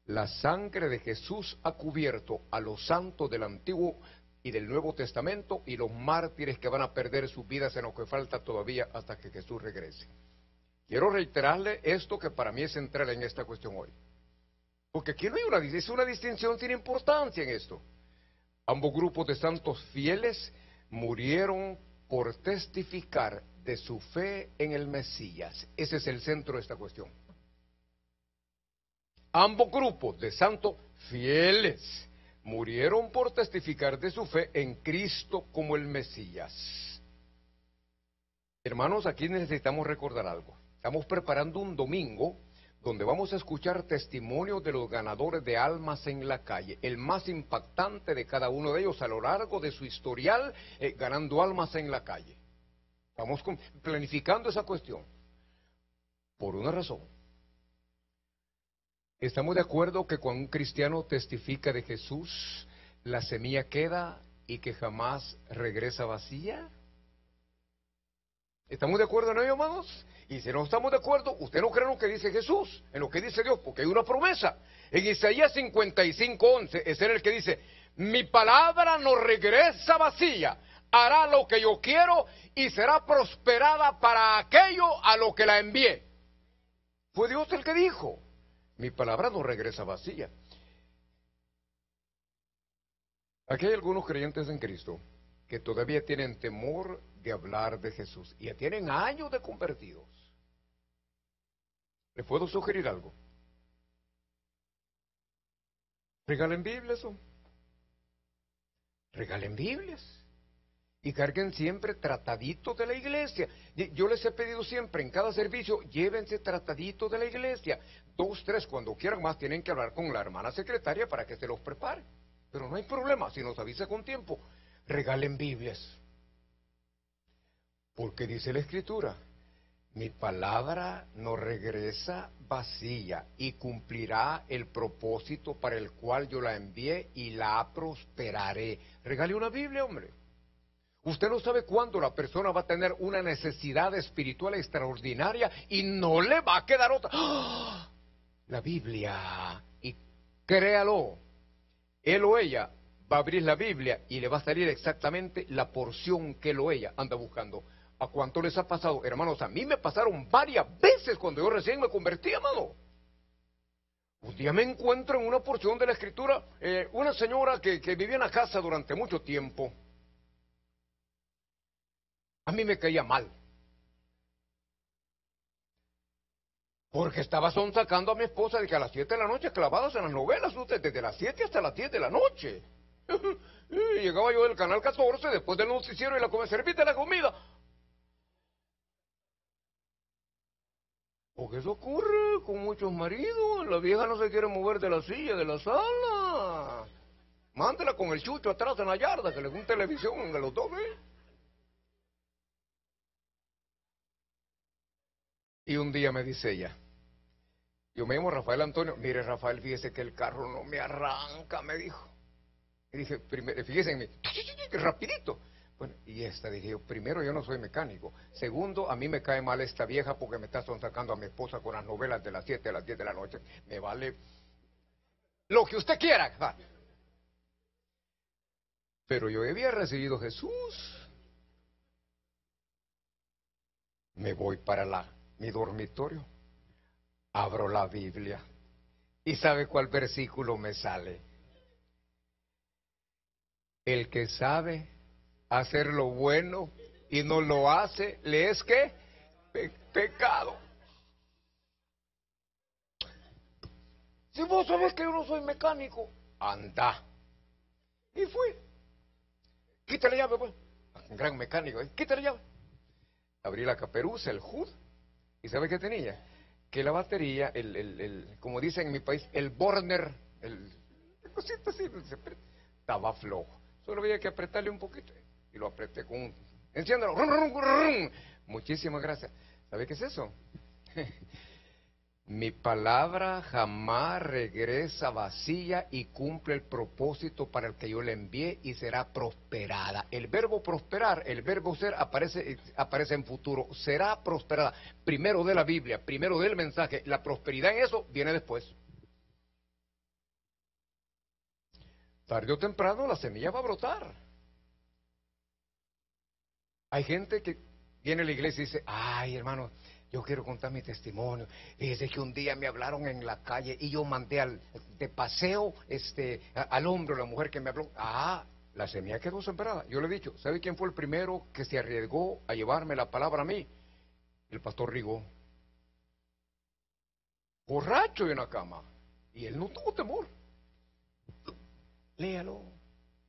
La sangre de Jesús ha cubierto a los santos del Antiguo y del Nuevo Testamento y los mártires que van a perder sus vidas en lo que falta todavía hasta que Jesús regrese. Quiero reiterarle esto que para mí es central en esta cuestión hoy. Porque aquí no hay una distinción sin importancia en esto. Ambos grupos de santos fieles murieron por testificar de su fe en el Mesías. Ese es el centro de esta cuestión. Ambos grupos de santos fieles murieron por testificar de su fe en Cristo como el Mesías. Hermanos, aquí necesitamos recordar algo. Estamos preparando un domingo donde vamos a escuchar testimonios de los ganadores de almas en la calle, el más impactante de cada uno de ellos a lo largo de su historial, ganando almas en la calle. Estamos planificando esa cuestión, por una razón. ¿Estamos de acuerdo que cuando un cristiano testifica de Jesús, la semilla queda y que jamás regresa vacía? ¿Estamos de acuerdo en ello, amados? Y si no estamos de acuerdo, usted no cree en lo que dice Jesús, en lo que dice Dios, porque hay una promesa. En Isaías 55:11, ese era el que dice, mi palabra no regresa vacía, hará lo que yo quiero y será prosperada para aquello a lo que la envié. Fue Dios el que dijo, mi palabra no regresa vacía. Aquí hay algunos creyentes en Cristo que todavía tienen temor de hablar de Jesús y ya tienen años de convertidos. ¿Les puedo sugerir algo? Regalen Biblias, regalen Biblias y carguen siempre trataditos de la iglesia. Yo les he pedido siempre en cada servicio, llévense trataditos de la iglesia. 2, 3, cuando quieran más tienen que hablar con la hermana secretaria para que se los prepare. Pero no hay problema, si nos avisa con tiempo, regalen Biblias. Porque dice la Escritura, mi palabra no regresa vacía y cumplirá el propósito para el cual yo la envié y la prosperaré. Regale una Biblia, hombre. Usted no sabe cuándo la persona va a tener una necesidad espiritual extraordinaria y no le va a quedar otra. ¡Oh! La Biblia. Y créalo, él o ella va a abrir la Biblia y le va a salir exactamente la porción que él o ella anda buscando. ¿A cuánto les ha pasado? Hermanos, a mí me pasaron varias veces cuando yo recién me convertí, hermano. Un día me encuentro en una porción de la Escritura, una señora que vivía en la casa durante mucho tiempo. A mí me caía mal. Porque estaba sonsacando a mi esposa de que a las 7 de la noche clavadas en las novelas, usted, desde las 7 hasta las 10 de la noche. Y llegaba yo del canal 14 después del noticiero y la serviste la comida. Porque eso ocurre con muchos maridos. La vieja no se quiere mover de la silla, de la sala. Mándela con el chucho atrás en la yarda, que le dé un televisión en los dos, Y un día me dice ella, yo me llamo Rafael Antonio, mire Rafael, fíjese que el carro no me arranca, me dijo. Y dije, fíjese en mí, rapidito. Bueno, y dije yo, primero yo no soy mecánico. Segundo, a mí me cae mal esta vieja porque me está sonsacando a mi esposa con las novelas de las 7 a las 10 de la noche. Me vale lo que usted quiera. Pero yo había recibido Jesús. Me voy para mi dormitorio. Abro la Biblia. ¿Y sabe cuál versículo me sale? El que sabe hacer lo bueno y no lo hace, le es que pecado. Si vos sabés que yo no soy mecánico, anda. Y fui. Quita la llave, pues. Un gran mecánico, ¿eh? Quita la llave. Abrí la caperuza, el HUD, y ¿sabe qué tenía? Que la batería, como dicen en mi país, el burner, el cosita así, estaba flojo. Solo había que apretarle un poquito. Y lo apreté con un... Enciéndalo. Rum, rum, rum, rum. Muchísimas gracias. ¿Sabe qué es eso? Mi palabra jamás regresa vacía y cumple el propósito para el que yo le envié y será prosperada. El verbo prosperar, el verbo ser aparece en futuro. Será prosperada. Primero de la Biblia, primero del mensaje. La prosperidad en eso viene después. Tarde o temprano la semilla va a brotar. Hay gente que viene a la iglesia y dice, ay hermano, yo quiero contar mi testimonio. Fíjese que un día me hablaron en la calle y yo mandé de paseo al hombro la mujer que me habló. Ah, la semilla quedó sembrada. Yo le he dicho, ¿sabe quién fue el primero que se arriesgó a llevarme la palabra a mí? El pastor Rigo. Borracho en la cama. Y él no tuvo temor. Léalo.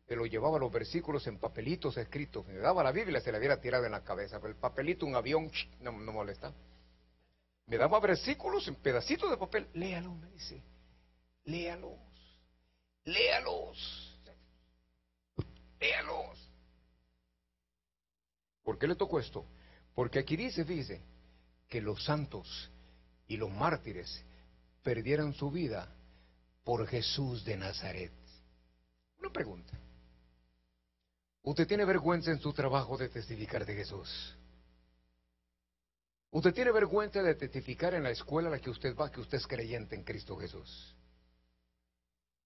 Él lo llevaba los versículos en papelitos escritos. Me daba la Biblia, se la hubiera tirado en la cabeza. Pero el papelito, un avión, no molesta. Me daba versículos en pedacitos de papel. Léalo, me dice. Léalos. Léalos. Léalos. ¿Por qué le tocó esto? Porque aquí dice, fíjese, que los santos y los mártires perdieron su vida por Jesús de Nazaret. Una pregunta. ¿Usted tiene vergüenza en su trabajo de testificar de Jesús? ¿Usted tiene vergüenza de testificar en la escuela a la que usted va que usted es creyente en Cristo Jesús?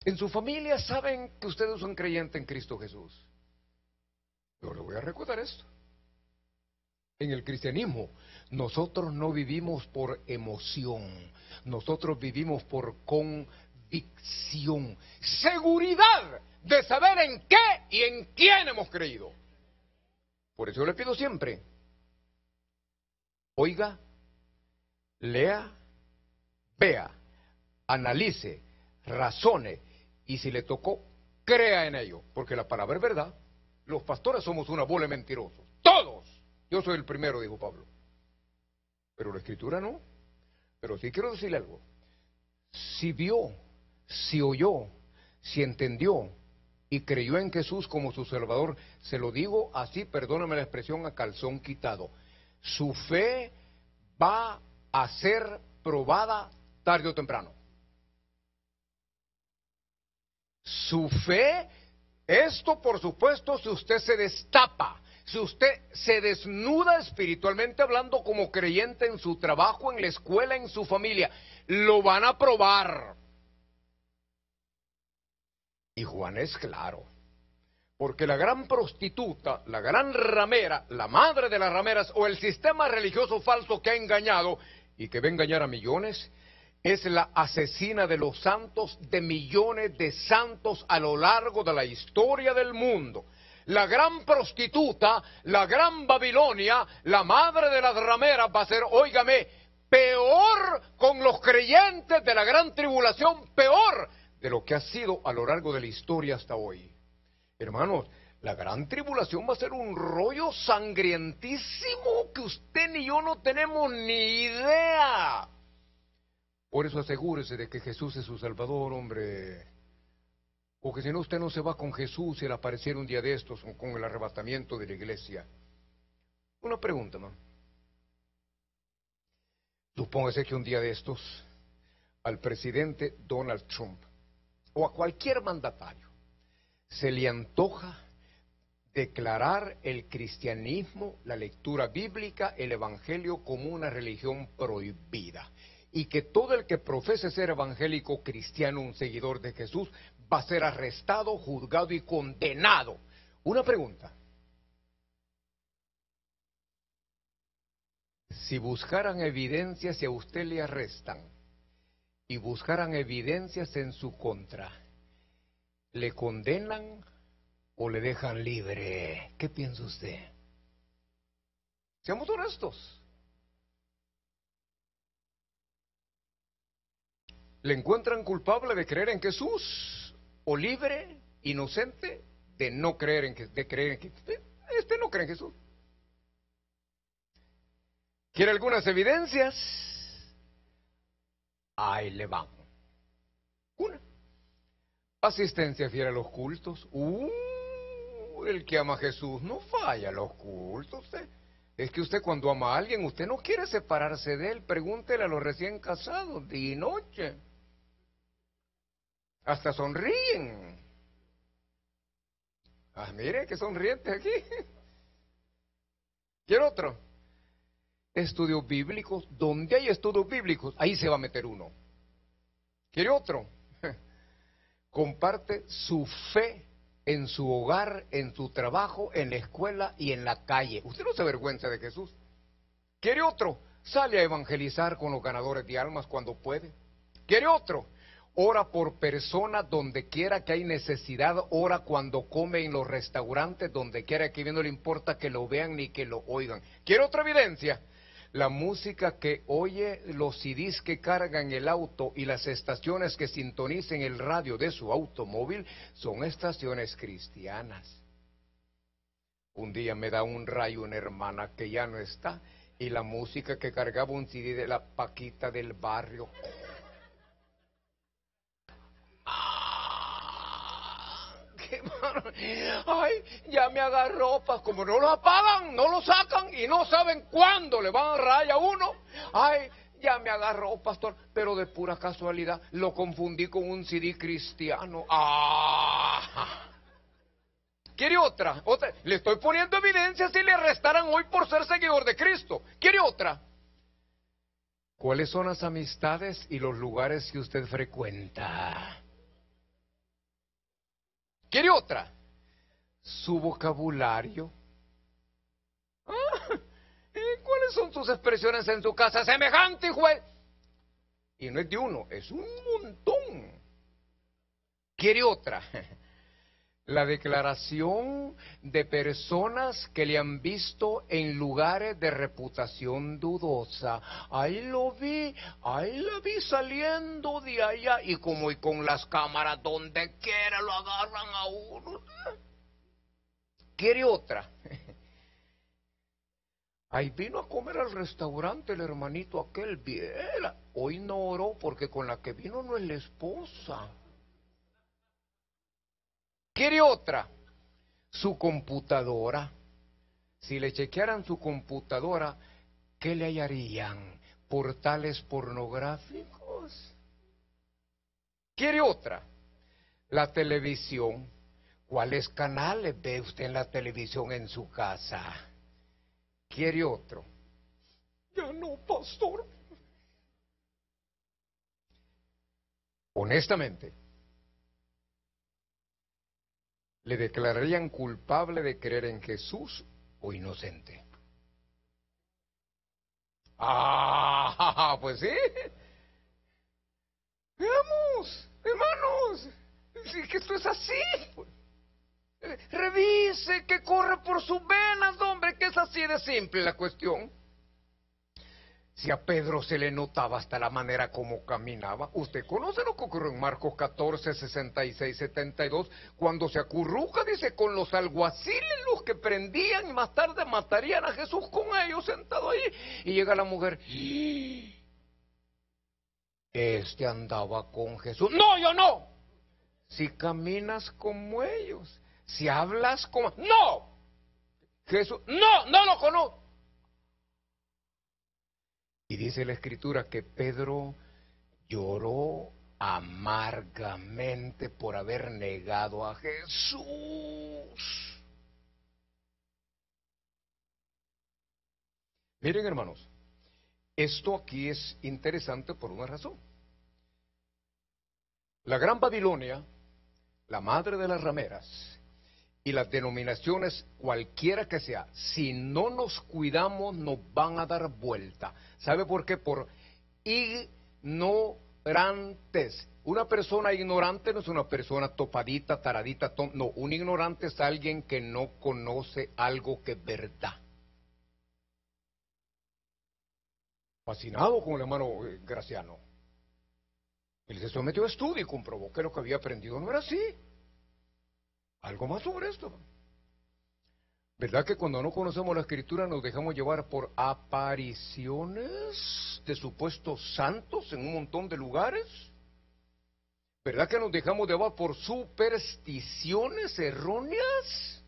¿En su familia saben que ustedes son creyentes en Cristo Jesús? Yo le voy a recordar esto. En el cristianismo, nosotros no vivimos por emoción, nosotros vivimos por convicción, seguridad de saber en qué y en quién hemos creído. Por eso yo le pido siempre, oiga, lea, vea, analice, razone y si le tocó, crea en ello, porque la palabra es verdad. Los pastores somos una bola de mentirosos, todos. Yo soy el primero, dijo Pablo. Pero la Escritura no. Pero sí quiero decirle algo. Si vio, si oyó, si entendió y creyó en Jesús como su Salvador, se lo digo así, perdóname la expresión, a calzón quitado. Su fe va a ser probada tarde o temprano. Su fe, esto por supuesto, si usted se destapa, si usted se desnuda espiritualmente hablando como creyente en su trabajo, en la escuela, en su familia, lo van a probar. Y Juan es claro, porque la gran prostituta, la gran ramera, la madre de las rameras o el sistema religioso falso que ha engañado y que va a engañar a millones, es la asesina de los santos, de millones de santos a lo largo de la historia del mundo. La gran prostituta, la gran Babilonia, la madre de las rameras va a ser, óigame, peor con los creyentes de la gran tribulación, peor de lo que ha sido a lo largo de la historia hasta hoy. Hermanos, la gran tribulación va a ser un rollo sangrientísimo que usted ni yo no tenemos ni idea. Por eso asegúrese de que Jesús es su Salvador, hombre. Porque si no, usted no se va con Jesús y al aparecer un día de estos con el arrebatamiento de la iglesia. Una pregunta, man. Supóngase que un día de estos al presidente Donald Trump o a cualquier mandatario se le antoja declarar el cristianismo, la lectura bíblica, el evangelio como una religión prohibida. Y que todo el que profese ser evangélico cristiano, un seguidor de Jesús, va a ser arrestado, juzgado y condenado. Una pregunta. Si buscaran evidencias y a usted le arrestan, y buscaran evidencias en su contra, ¿le condenan o le dejan libre? ¿Qué piensa usted? Seamos honestos. ¿Le encuentran culpable de creer en Jesús o libre, inocente, de no creer en de creer en que este no cree en Jesús? ¿Quiere algunas evidencias? Ahí le vamos. Una, asistencia fiel a los cultos. El que ama a Jesús no falla a los cultos. Es que usted cuando ama a alguien, usted no quiere separarse de él. Pregúntele a los recién casados, día y noche. Hasta sonríen. Mire qué sonriente aquí. ¿Quiere otro? Estudios bíblicos. Donde hay estudios bíblicos, ahí se va a meter uno. ¿Quiere otro? Comparte su fe en su hogar, en su trabajo, en la escuela y en la calle. Usted no se avergüenza de Jesús. ¿Quiere otro? Sale a evangelizar con los ganadores de almas cuando puede. ¿Quiere otro? Ora por personas donde quiera que hay necesidad, ora cuando come en los restaurantes, donde quiera que no le importa que lo vean ni que lo oigan. ¿Quiere otra evidencia? La música que oye, los CDs que carga en el auto y las estaciones que sintonicen el radio de su automóvil son estaciones cristianas. Un día me da un rayo una hermana que ya no está y la música que cargaba un CD de la Paquita del barrio. Ay, ya me agarró, como no lo apagan, no lo sacan y no saben cuándo le van a raya a uno. Ay, ya me agarró, pastor, pero de pura casualidad lo confundí con un CD cristiano. ¿Quiere otra? Otra. Le estoy poniendo evidencia si le arrestaran hoy por ser seguidor de Cristo. ¿Quiere otra? ¿Cuáles son las amistades y los lugares que usted frecuenta? ¿Quiere otra? Su vocabulario. ¿Cuáles son sus expresiones en su casa? Semejante, hijo. Y no es de uno, es un montón. ¿Quiere otra? La declaración de personas que le han visto en lugares de reputación dudosa. Ahí lo vi, ahí la vi saliendo de allá y como y con las cámaras donde quiera lo agarran a uno. ¿Quiere otra? Ahí vino a comer al restaurante el hermanito aquel, viera. Hoy no oró porque con la que vino no es la esposa. ¿Quiere otra? Su computadora. Si le chequearan su computadora, ¿qué le hallarían? Portales pornográficos. ¿Quiere otra? La televisión. ¿Cuáles canales ve usted en la televisión en su casa? ¿Quiere otro? Ya no, pastor. Honestamente, ¿le declararían culpable de creer en Jesús o inocente? Pues sí. Veamos, hermanos, si que esto es así. Revise que corre por sus venas, hombre, que es así de simple la cuestión. Si a Pedro se le notaba hasta la manera como caminaba, usted conoce lo que ocurrió en Marcos 14, 66, 72, cuando se acurruca, dice, con los alguaciles, los que prendían y más tarde matarían a Jesús con ellos sentado ahí, y llega la mujer, este andaba con Jesús. No, yo no. Si caminas como ellos, si hablas como... No, Jesús, no lo conozco. Y dice la Escritura que Pedro lloró amargamente por haber negado a Jesús. Miren, hermanos, esto aquí es interesante por una razón. La Gran Babilonia, la madre de las rameras, y las denominaciones, cualquiera que sea, si no nos cuidamos, nos van a dar vuelta. ¿Sabe por qué? Por ignorancia. ignorantes. Una persona ignorante no es una persona topadita, taradita, no, un ignorante es alguien que no conoce algo que es verdad. Fascinado con el hermano Graciano. Él se sometió a estudio y comprobó que lo que había aprendido no era así. Algo más sobre esto. ¿Verdad que cuando no conocemos la Escritura nos dejamos llevar por apariciones de supuestos santos en un montón de lugares? ¿Verdad que nos dejamos llevar por supersticiones erróneas?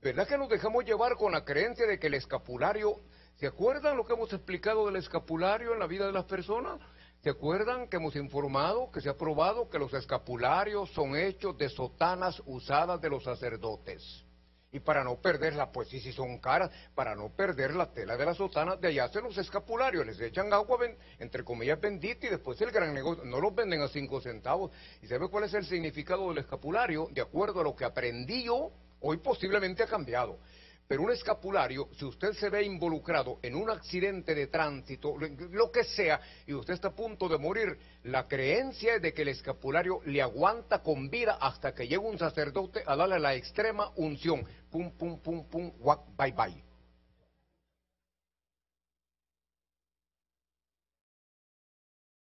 ¿Verdad que nos dejamos llevar con la creencia de que el escapulario... ¿Se acuerdan lo que hemos explicado del escapulario en la vida de las personas? ¿Se acuerdan que hemos informado, que se ha probado que los escapularios son hechos de sotanas usadas de los sacerdotes? Y para no perderla, pues sí son caras, para no perder la tela de las sotanas, de allá hacen los escapularios, les echan agua, entre comillas, bendita, y después el gran negocio, no los venden a 5 centavos. ¿Y sabe cuál es el significado del escapulario? De acuerdo a lo que aprendí yo, hoy posiblemente ha cambiado. Pero un escapulario, si usted se ve involucrado en un accidente de tránsito, lo que sea, y usted está a punto de morir, la creencia es de que el escapulario le aguanta con vida hasta que llegue un sacerdote a darle la extrema unción. Pum, pum, pum, pum, guac, bye, bye.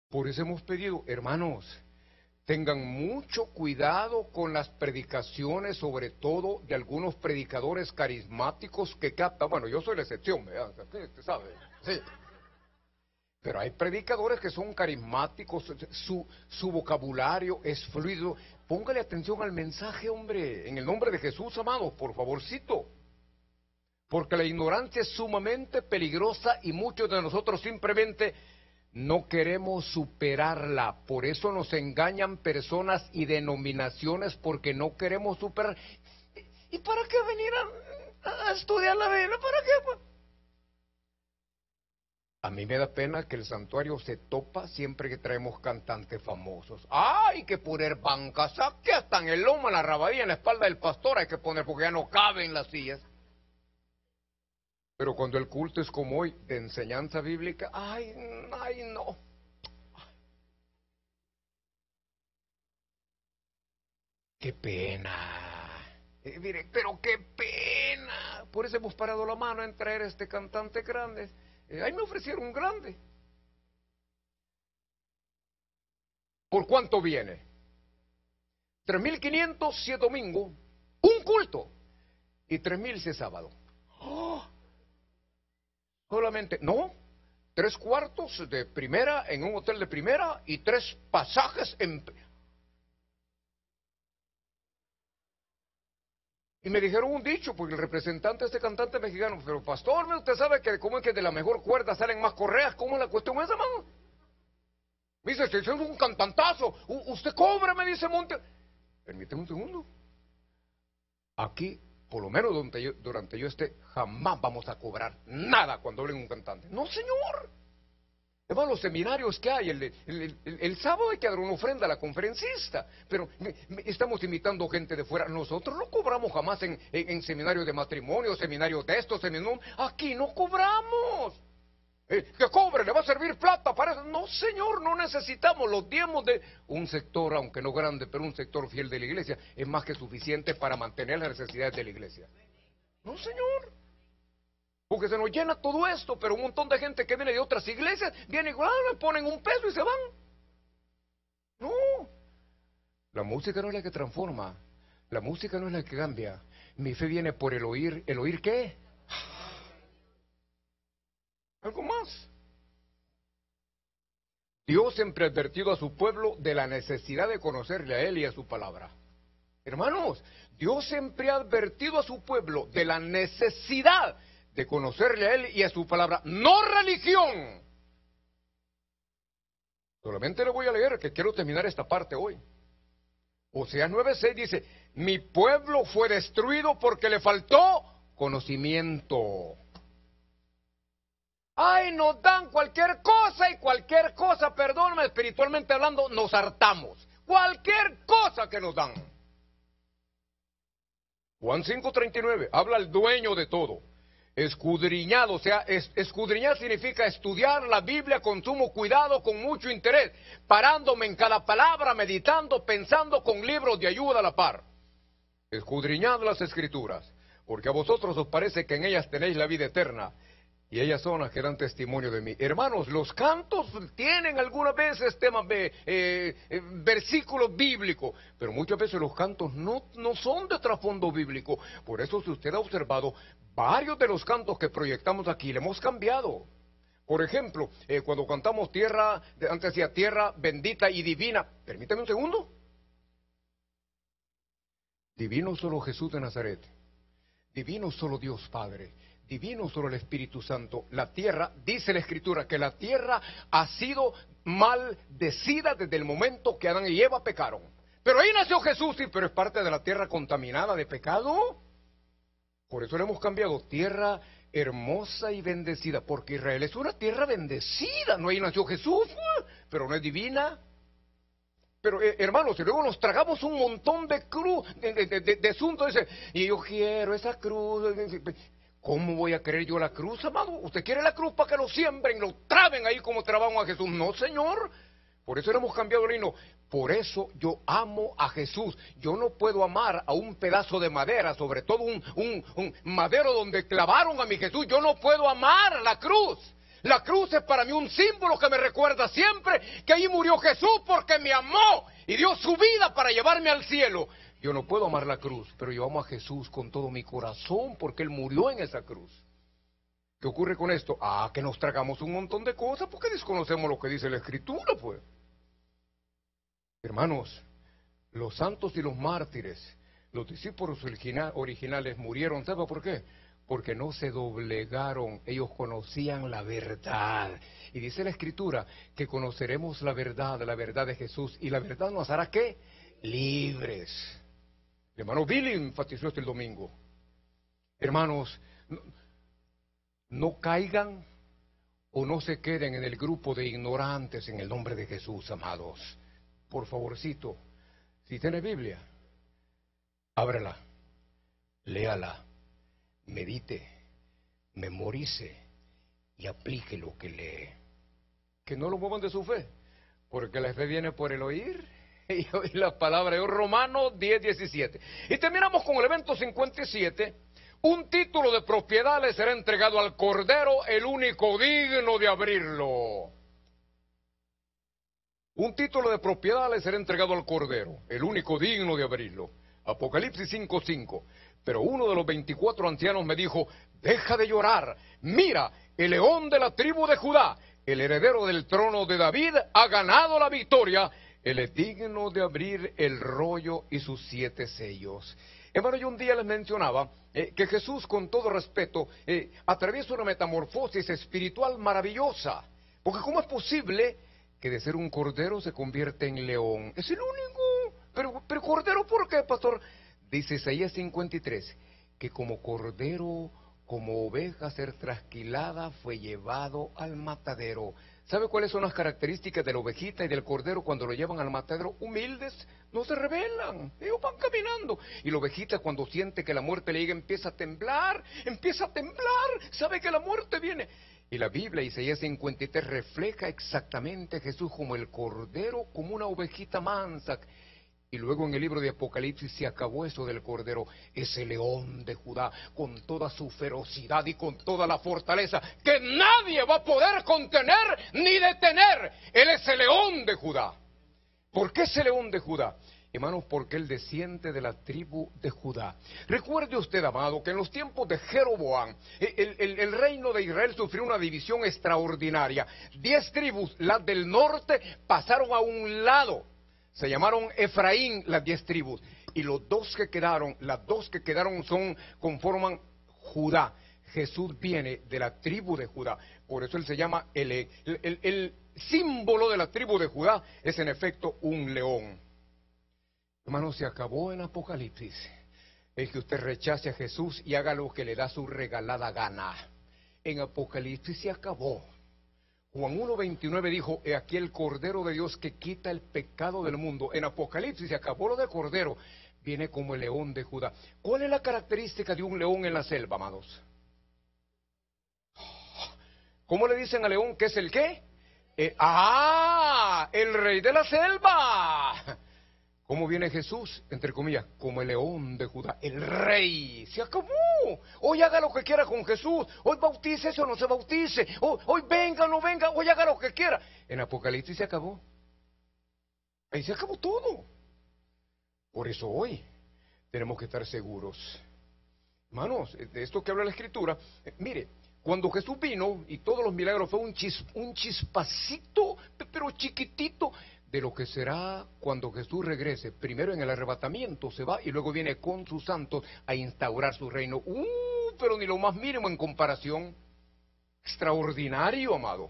Por eso hemos pedido, hermanos, tengan mucho cuidado con las predicaciones, sobre todo de algunos predicadores carismáticos que captan. Bueno, yo soy la excepción, ¿verdad? Usted sabe, sí. Pero hay predicadores que son carismáticos, su vocabulario es fluido. Póngale atención al mensaje, hombre, en el nombre de Jesús, amados, por favorcito. Porque la ignorancia es sumamente peligrosa y muchos de nosotros simplemente no queremos superarla. Por eso nos engañan personas y denominaciones, porque no queremos superar. ¿Y para qué venir a estudiar la Biblia? ¿Para qué? A mí me da pena que el santuario se topa siempre que traemos cantantes famosos. ¡Ay, que poner bancas! Que hasta en el lomo, en la rabadilla, en la espalda del pastor hay que poner porque ya no caben las sillas. Pero cuando el culto es como hoy, de enseñanza bíblica, ¡ay, no! ¡Qué pena! Mire, pero qué pena. Por eso hemos parado la mano en traer este cantante grande. Ahí me ofrecieron un grande. ¿Por cuánto viene? 3.500 si es domingo, un culto, y 3.000 si es sábado. ¡Oh! Solamente, no, 3 cuartos de primera en un hotel de primera y 3 pasajes en... Y me dijeron un dicho, porque el representante de este cantante mexicano, pero pastor, usted sabe que cómo es que de la mejor cuerda salen más correas, ¿cómo es la cuestión esa, mano? Me dice, si es un cantantazo, usted cobra, me dice Monte. Permíteme un segundo. Aquí, por lo menos durante yo esté, jamás vamos a cobrar nada cuando hablen un cantante. No, señor. Además, los seminarios que hay, el sábado hay que dar una ofrenda a la conferencista, pero estamos invitando gente de fuera. Nosotros no cobramos jamás en seminarios de matrimonio, seminarios de estos, seminarios. Aquí no cobramos. Que cobre, le va a servir plata para eso. No, señor, no necesitamos los diezmos de un sector, aunque no grande, pero un sector fiel de la iglesia, es más que suficiente para mantener las necesidades de la iglesia. No, señor. Porque se nos llena todo esto, pero un montón de gente que viene de otras iglesias, viene igual, le ponen un peso y se van. No. La música no es la que transforma, la música no es la que cambia. Mi fe viene por el oír. ¿El oír qué? Algo más. Dios siempre ha advertido a su pueblo de la necesidad de conocerle a Él y a su palabra. Hermanos, Dios siempre ha advertido a su pueblo de la necesidad de conocerle a Él y a su palabra, no religión. Solamente le voy a leer, que quiero terminar esta parte hoy. Oseas 9:6 dice, mi pueblo fue destruido porque le faltó conocimiento. Ay, nos dan cualquier cosa y cualquier cosa, perdóname, espiritualmente hablando, nos hartamos. Cualquier cosa que nos dan. Juan 5:39, habla el dueño de todo. Escudriñado, o sea, escudriñar significa estudiar la Biblia con sumo cuidado, con mucho interés, parándome en cada palabra, meditando, pensando con libros de ayuda a la par. Escudriñad las Escrituras, porque a vosotros os parece que en ellas tenéis la vida eterna, y ellas son las que dan testimonio de mí. Hermanos, los cantos tienen algunas veces temas versículos bíblicos, pero muchas veces los cantos no son de trasfondo bíblico. Por eso, si usted ha observado, varios de los cantos que proyectamos aquí le hemos cambiado. Por ejemplo, cuando cantamos tierra, antes decía tierra bendita y divina. Permítame un segundo. Divino solo Jesús de Nazaret. Divino solo Dios Padre. Divino solo el Espíritu Santo. La tierra, dice la Escritura, que la tierra ha sido maldecida desde el momento que Adán y Eva pecaron. Pero ahí nació Jesús, sí, pero es parte de la tierra contaminada de pecado. Por eso le hemos cambiado tierra hermosa y bendecida, porque Israel es una tierra bendecida. No ahí nació Jesús, pero no es divina. Pero hermanos, y luego nos tragamos un montón de cruz, de asuntos, y yo quiero esa cruz. ¿Cómo voy a querer yo la cruz, amado? ¿Usted quiere la cruz para que lo siembren, lo traben ahí como trabajan a Jesús? No, Señor. Por eso le hemos cambiado el reino. Por eso yo amo a Jesús. Yo no puedo amar a un pedazo de madera, sobre todo un madero donde clavaron a mi Jesús. Yo no puedo amar la cruz. La cruz es para mí un símbolo que me recuerda siempre que ahí murió Jesús porque me amó y dio su vida para llevarme al cielo. Yo no puedo amar la cruz, pero yo amo a Jesús con todo mi corazón porque Él murió en esa cruz. ¿Qué ocurre con esto? Que nos tragamos un montón de cosas porque desconocemos lo que dice la Escritura, pues. Hermanos, los santos y los mártires, los discípulos originales murieron, ¿sabe por qué? Porque no se doblegaron, ellos conocían la verdad. Y dice la Escritura que conoceremos la verdad de Jesús, y la verdad nos hará, ¿qué? Libres. El hermano Billy enfatizó esto el domingo. Hermanos, no caigan o no se queden en el grupo de ignorantes en el nombre de Jesús, amados. Por favorcito, si tiene Biblia, ábrela, léala, medite, memorice y aplique lo que lee. Que no lo muevan de su fe, porque la fe viene por el oír y oír la palabra de Dios. Romanos 10:17. Y terminamos con el evento 57. Un título de propiedad le será entregado al Cordero, el único digno de abrirlo. Un título de propiedad le será entregado al Cordero, el único digno de abrirlo. Apocalipsis 5:5. Pero uno de los 24 ancianos me dijo: deja de llorar, mira, el león de la tribu de Judá, el heredero del trono de David, ha ganado la victoria. Él es digno de abrir el rollo y sus 7 sellos. Hermano, yo un día les mencionaba que Jesús, con todo respeto, atraviesa una metamorfosis espiritual maravillosa. Porque ¿cómo es posible que de ser un cordero se convierte en león? Es el único. Pero cordero, ¿por qué, pastor? Dice Isaías 53, que como cordero, como oveja ser trasquilada, fue llevado al matadero. ¿Sabe cuáles son las características de la ovejita y del cordero cuando lo llevan al matadero? Humildes, no se rebelan, ellos van caminando. Y la ovejita, cuando siente que la muerte le llega, empieza a temblar, sabe que la muerte viene. Y la Biblia, Isaías 53, refleja exactamente a Jesús como el cordero, como una ovejita mansa. Y luego en el libro de Apocalipsis se acabó eso del cordero, ese león de Judá, con toda su ferocidad y con toda la fortaleza que nadie va a poder contener ni detener. Él es el león de Judá. ¿Por qué ese león de Judá? Hermanos, porque él desciende de la tribu de Judá. Recuerde usted, amado, que en los tiempos de Jeroboam, el reino de Israel sufrió una división extraordinaria. 10 tribus, las del norte, pasaron a un lado. Se llamaron Efraín las 10 tribus. Y las dos que quedaron conforman Judá. Jesús viene de la tribu de Judá. Por eso él se llama el símbolo de la tribu de Judá. Es en efecto un león. Hermano, se acabó en Apocalipsis el que usted rechace a Jesús y haga lo que le da su regalada gana. En Apocalipsis se acabó. Juan 1:29 dijo: he aquí el Cordero de Dios que quita el pecado del mundo. En Apocalipsis se acabó lo de Cordero, viene como el león de Judá. ¿Cuál es la característica de un león en la selva, amados? ¿Cómo le dicen al león que es el qué? El rey de la selva. ¿Cómo viene Jesús? Entre comillas, como el león de Judá, el rey. Se acabó. Hoy haga lo que quiera con Jesús. Hoy bautícese o no se bautice. Hoy venga o no venga. Hoy haga lo que quiera. En Apocalipsis se acabó. Ahí se acabó todo. Por eso hoy tenemos que estar seguros. Hermanos, de esto que habla la Escritura, mire, cuando Jesús vino y todos los milagros fue un chispacito, pero chiquitito, de lo que será cuando Jesús regrese. Primero en el arrebatamiento se va y luego viene con sus santos a instaurar su reino. Pero ni lo más mínimo en comparación. Extraordinario, amado.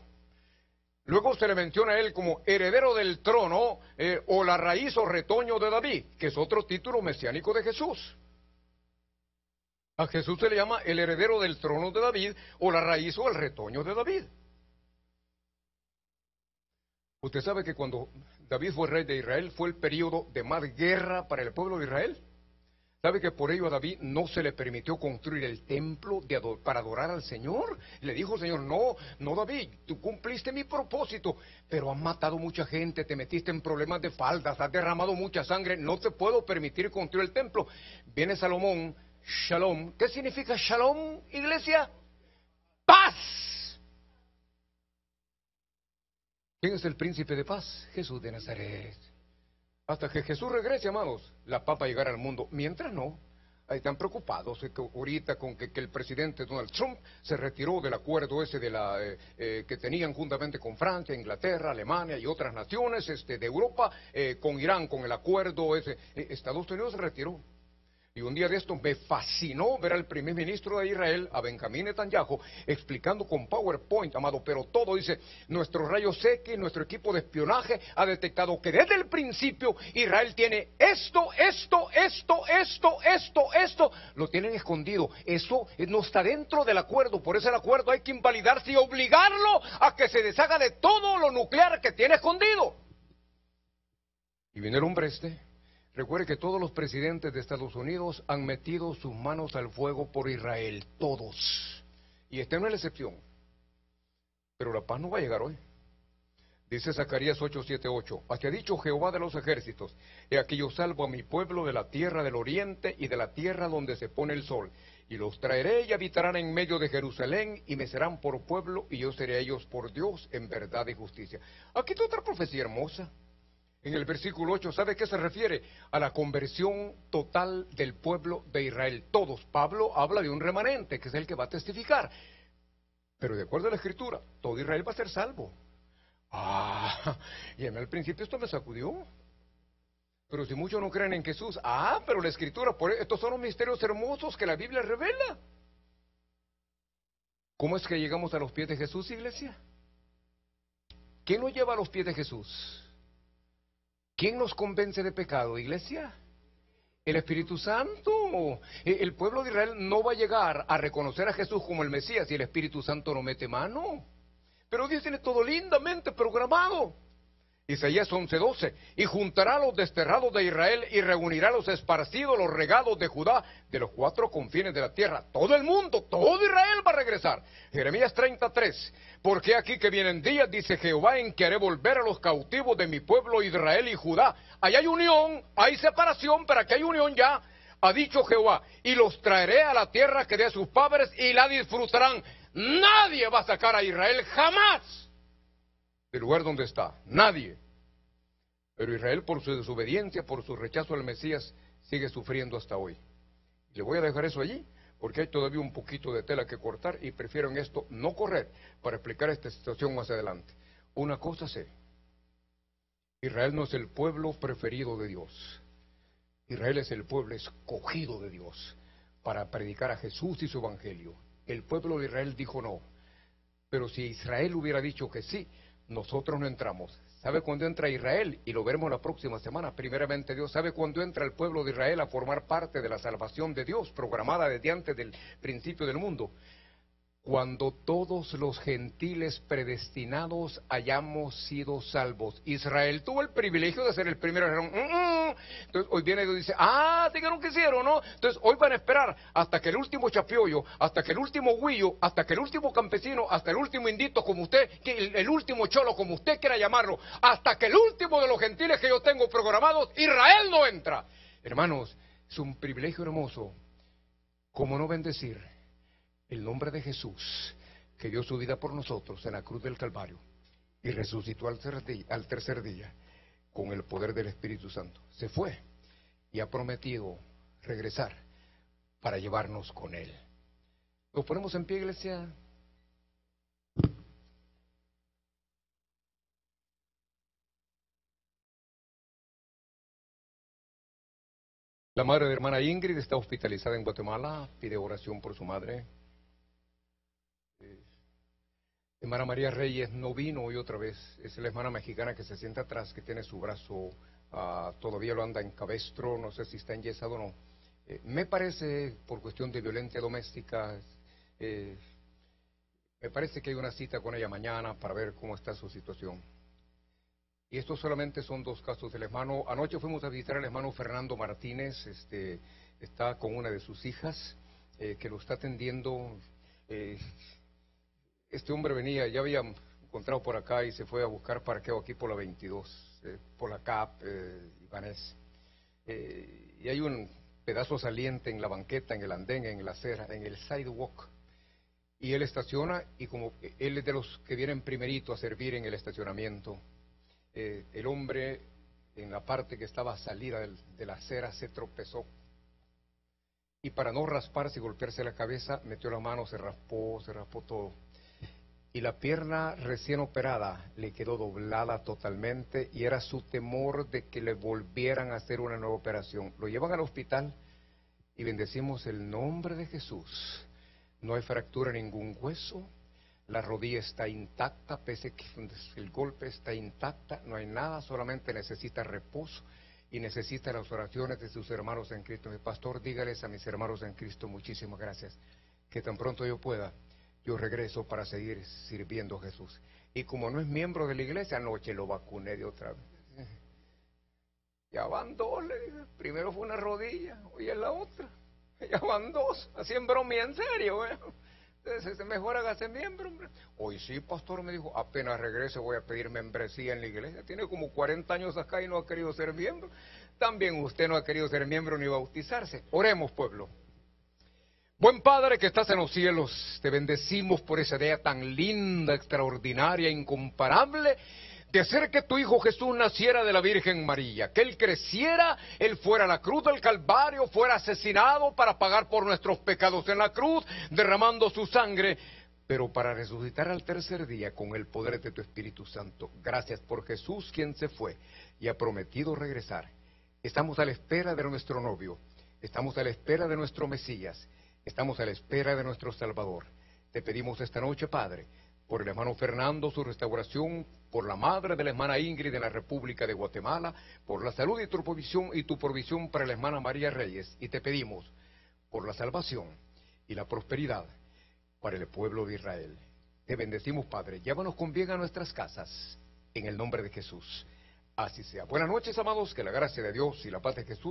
Luego se le menciona a él como heredero del trono, o la raíz o retoño de David, que es otro título mesiánico de Jesús. A Jesús se le llama el heredero del trono de David, o la raíz o el retoño de David. Usted sabe que cuando David fue rey de Israel fue el periodo de más guerra para el pueblo de Israel. ¿Sabe que por ello a David no se le permitió construir el templo para adorar al Señor? Le dijo el Señor, no David, tú cumpliste mi propósito, pero has matado mucha gente, te metiste en problemas de faldas, has derramado mucha sangre, no te puedo permitir construir el templo. Viene Salomón, Shalom. ¿Qué significa Shalom, iglesia? Paz. ¿Quién es el príncipe de paz? Jesús de Nazaret. Hasta que Jesús regrese, amados, la paz va a llegar al mundo. Mientras no, ahí están preocupados ahorita con que el presidente Donald Trump se retiró del acuerdo ese que tenían juntamente con Francia, Inglaterra, Alemania y otras naciones de Europa, con Irán, con el acuerdo ese. Estados Unidos se retiró. Y un día de esto me fascinó ver al primer ministro de Israel, a Benjamín Netanyahu, explicando con PowerPoint, amado, pero todo dice, nuestro rayos X, nuestro equipo de espionaje ha detectado que desde el principio Israel tiene esto, lo tienen escondido. Eso no está dentro del acuerdo, por eso el acuerdo hay que invalidarse y obligarlo a que se deshaga de todo lo nuclear que tiene escondido. Y viene el hombre Recuerde que todos los presidentes de Estados Unidos han metido sus manos al fuego por Israel, todos. Y esta no es la excepción. Pero la paz no va a llegar hoy. Dice Zacarías 8:7-8, así ha dicho Jehová de los ejércitos, he aquí yo salvo a mi pueblo de la tierra del oriente y de la tierra donde se pone el sol, y los traeré y habitarán en medio de Jerusalén, y me serán por pueblo, y yo seré a ellos por Dios en verdad y justicia. Aquí está otra profecía hermosa. En el versículo 8, ¿sabe qué se refiere? A la conversión total del pueblo de Israel. Todos. Pablo habla de un remanente, que es el que va a testificar. Pero de acuerdo a la Escritura, todo Israel va a ser salvo. Y a mí al principio esto me sacudió. Pero si muchos no creen en Jesús, pero la Escritura, estos son los misterios hermosos que la Biblia revela. ¿Cómo es que llegamos a los pies de Jesús, iglesia? ¿Quién nos lleva a los pies de Jesús? ¿Quién nos convence de pecado, iglesia? El Espíritu Santo. El pueblo de Israel no va a llegar a reconocer a Jesús como el Mesías si el Espíritu Santo no mete mano. Pero Dios tiene todo lindamente programado. Isaías 11:12, y juntará a los desterrados de Israel y reunirá a los esparcidos, los regados de Judá, de los 4 confines de la tierra. Todo el mundo, todo Israel va a regresar. Jeremías 33, porque aquí que vienen días, dice Jehová, en que haré volver a los cautivos de mi pueblo Israel y Judá. Ahí hay unión, hay separación, pero aquí hay unión ya. Ha dicho Jehová, y los traeré a la tierra que dé a sus padres y la disfrutarán. Nadie va a sacar a Israel jamás del lugar donde está, nadie. Pero Israel, por su desobediencia, por su rechazo al Mesías, sigue sufriendo hasta hoy. Le voy a dejar eso allí, porque hay todavía un poquito de tela que cortar, y prefiero en esto no correr para explicar esta situación más adelante. Una cosa sé, Israel no es el pueblo preferido de Dios. Israel es el pueblo escogido de Dios para predicar a Jesús y su evangelio. El pueblo de Israel dijo no, pero si Israel hubiera dicho que sí, nosotros no entramos. ¿Sabe cuándo entra Israel? Y lo veremos la próxima semana. Primeramente Dios, ¿sabe cuándo entra el pueblo de Israel a formar parte de la salvación de Dios, programada desde antes del principio del mundo? cuando todos los gentiles predestinados hayamos sido salvos. Israel tuvo el privilegio de ser el primero. Entonces hoy viene Dios y dice, sí que no quisieron, ¿no? Entonces hoy van a esperar hasta que el último chapiollo, hasta que el último guillo, hasta que el último campesino, hasta el último indito como usted, el último cholo como usted quiera llamarlo, hasta que el último de los gentiles que yo tengo programados, Israel no entra. Hermanos, es un privilegio hermoso. ¿Cómo no bendecir el nombre de Jesús, que dio su vida por nosotros en la cruz del Calvario y resucitó al tercer día con el poder del Espíritu Santo? Se fue y ha prometido regresar para llevarnos con Él. ¿Nos ponemos en pie, iglesia? La madre de hermana Ingrid está hospitalizada en Guatemala, pide oración por su madre. Hermana María Reyes no vino hoy otra vez, es la hermana mexicana que se sienta atrás, que tiene su brazo, todavía lo anda en cabestro, no sé si está enyesado o no. Me parece, por cuestión de violencia doméstica, me parece que hay una cita con ella mañana para ver cómo está su situación. Y estos solamente son dos casos del hermano. Anoche fuimos a visitar al hermano Fernando Martínez, está con una de sus hijas, que lo está atendiendo. Este hombre venía, ya había encontrado por acá y se fue a buscar parqueo aquí por la 22, por la CAP, Ibanez. Y hay un pedazo saliente en la banqueta, en el andén, en la acera, en el sidewalk. Y él estaciona y como él es de los que vienen primerito a servir en el estacionamiento, el hombre en la parte que estaba salida de la acera se tropezó. Y para no rasparse y golpearse la cabeza, metió la mano, se raspó todo. Y la pierna recién operada le quedó doblada totalmente y era su temor de que le volvieran a hacer una nueva operación. Lo llevan al hospital y bendecimos el nombre de Jesús. No hay fractura en ningún hueso, la rodilla está intacta, pese que el golpe está intacta, no hay nada, solamente necesita reposo y necesita las oraciones de sus hermanos en Cristo. Mi pastor, dígales a mis hermanos en Cristo, muchísimas gracias, que tan pronto yo pueda, yo regreso para seguir sirviendo a Jesús. Y como no es miembro de la iglesia, anoche lo vacuné de otra vez. Ya van dos, le dije. Primero fue una rodilla, hoy es la otra. Ya van dos, así en broma, en serio. Entonces, mejor hágase miembro, hombre. Hoy sí, pastor, me dijo, apenas regrese voy a pedir membresía en la iglesia. Tiene como 40 años acá y no ha querido ser miembro. También usted no ha querido ser miembro ni bautizarse. Oremos, pueblo. Buen Padre que estás en los cielos, te bendecimos por esa idea tan linda, extraordinaria, incomparable, de hacer que tu Hijo Jesús naciera de la Virgen María, que Él creciera, Él fuera a la cruz del Calvario, fuera asesinado para pagar por nuestros pecados en la cruz, derramando su sangre, pero para resucitar al tercer día con el poder de tu Espíritu Santo. Gracias por Jesús, quien se fue y ha prometido regresar. Estamos a la espera de nuestro novio, estamos a la espera de nuestro Mesías, estamos a la espera de nuestro Salvador. Te pedimos esta noche, Padre, por el hermano Fernando, su restauración, por la madre de la hermana Ingrid en la República de Guatemala, por la salud y tu provisión para la hermana María Reyes. Y te pedimos por la salvación y la prosperidad para el pueblo de Israel. Te bendecimos, Padre. Llévanos con bien a nuestras casas, en el nombre de Jesús. Así sea. Buenas noches, amados, que la gracia de Dios y la paz de Jesús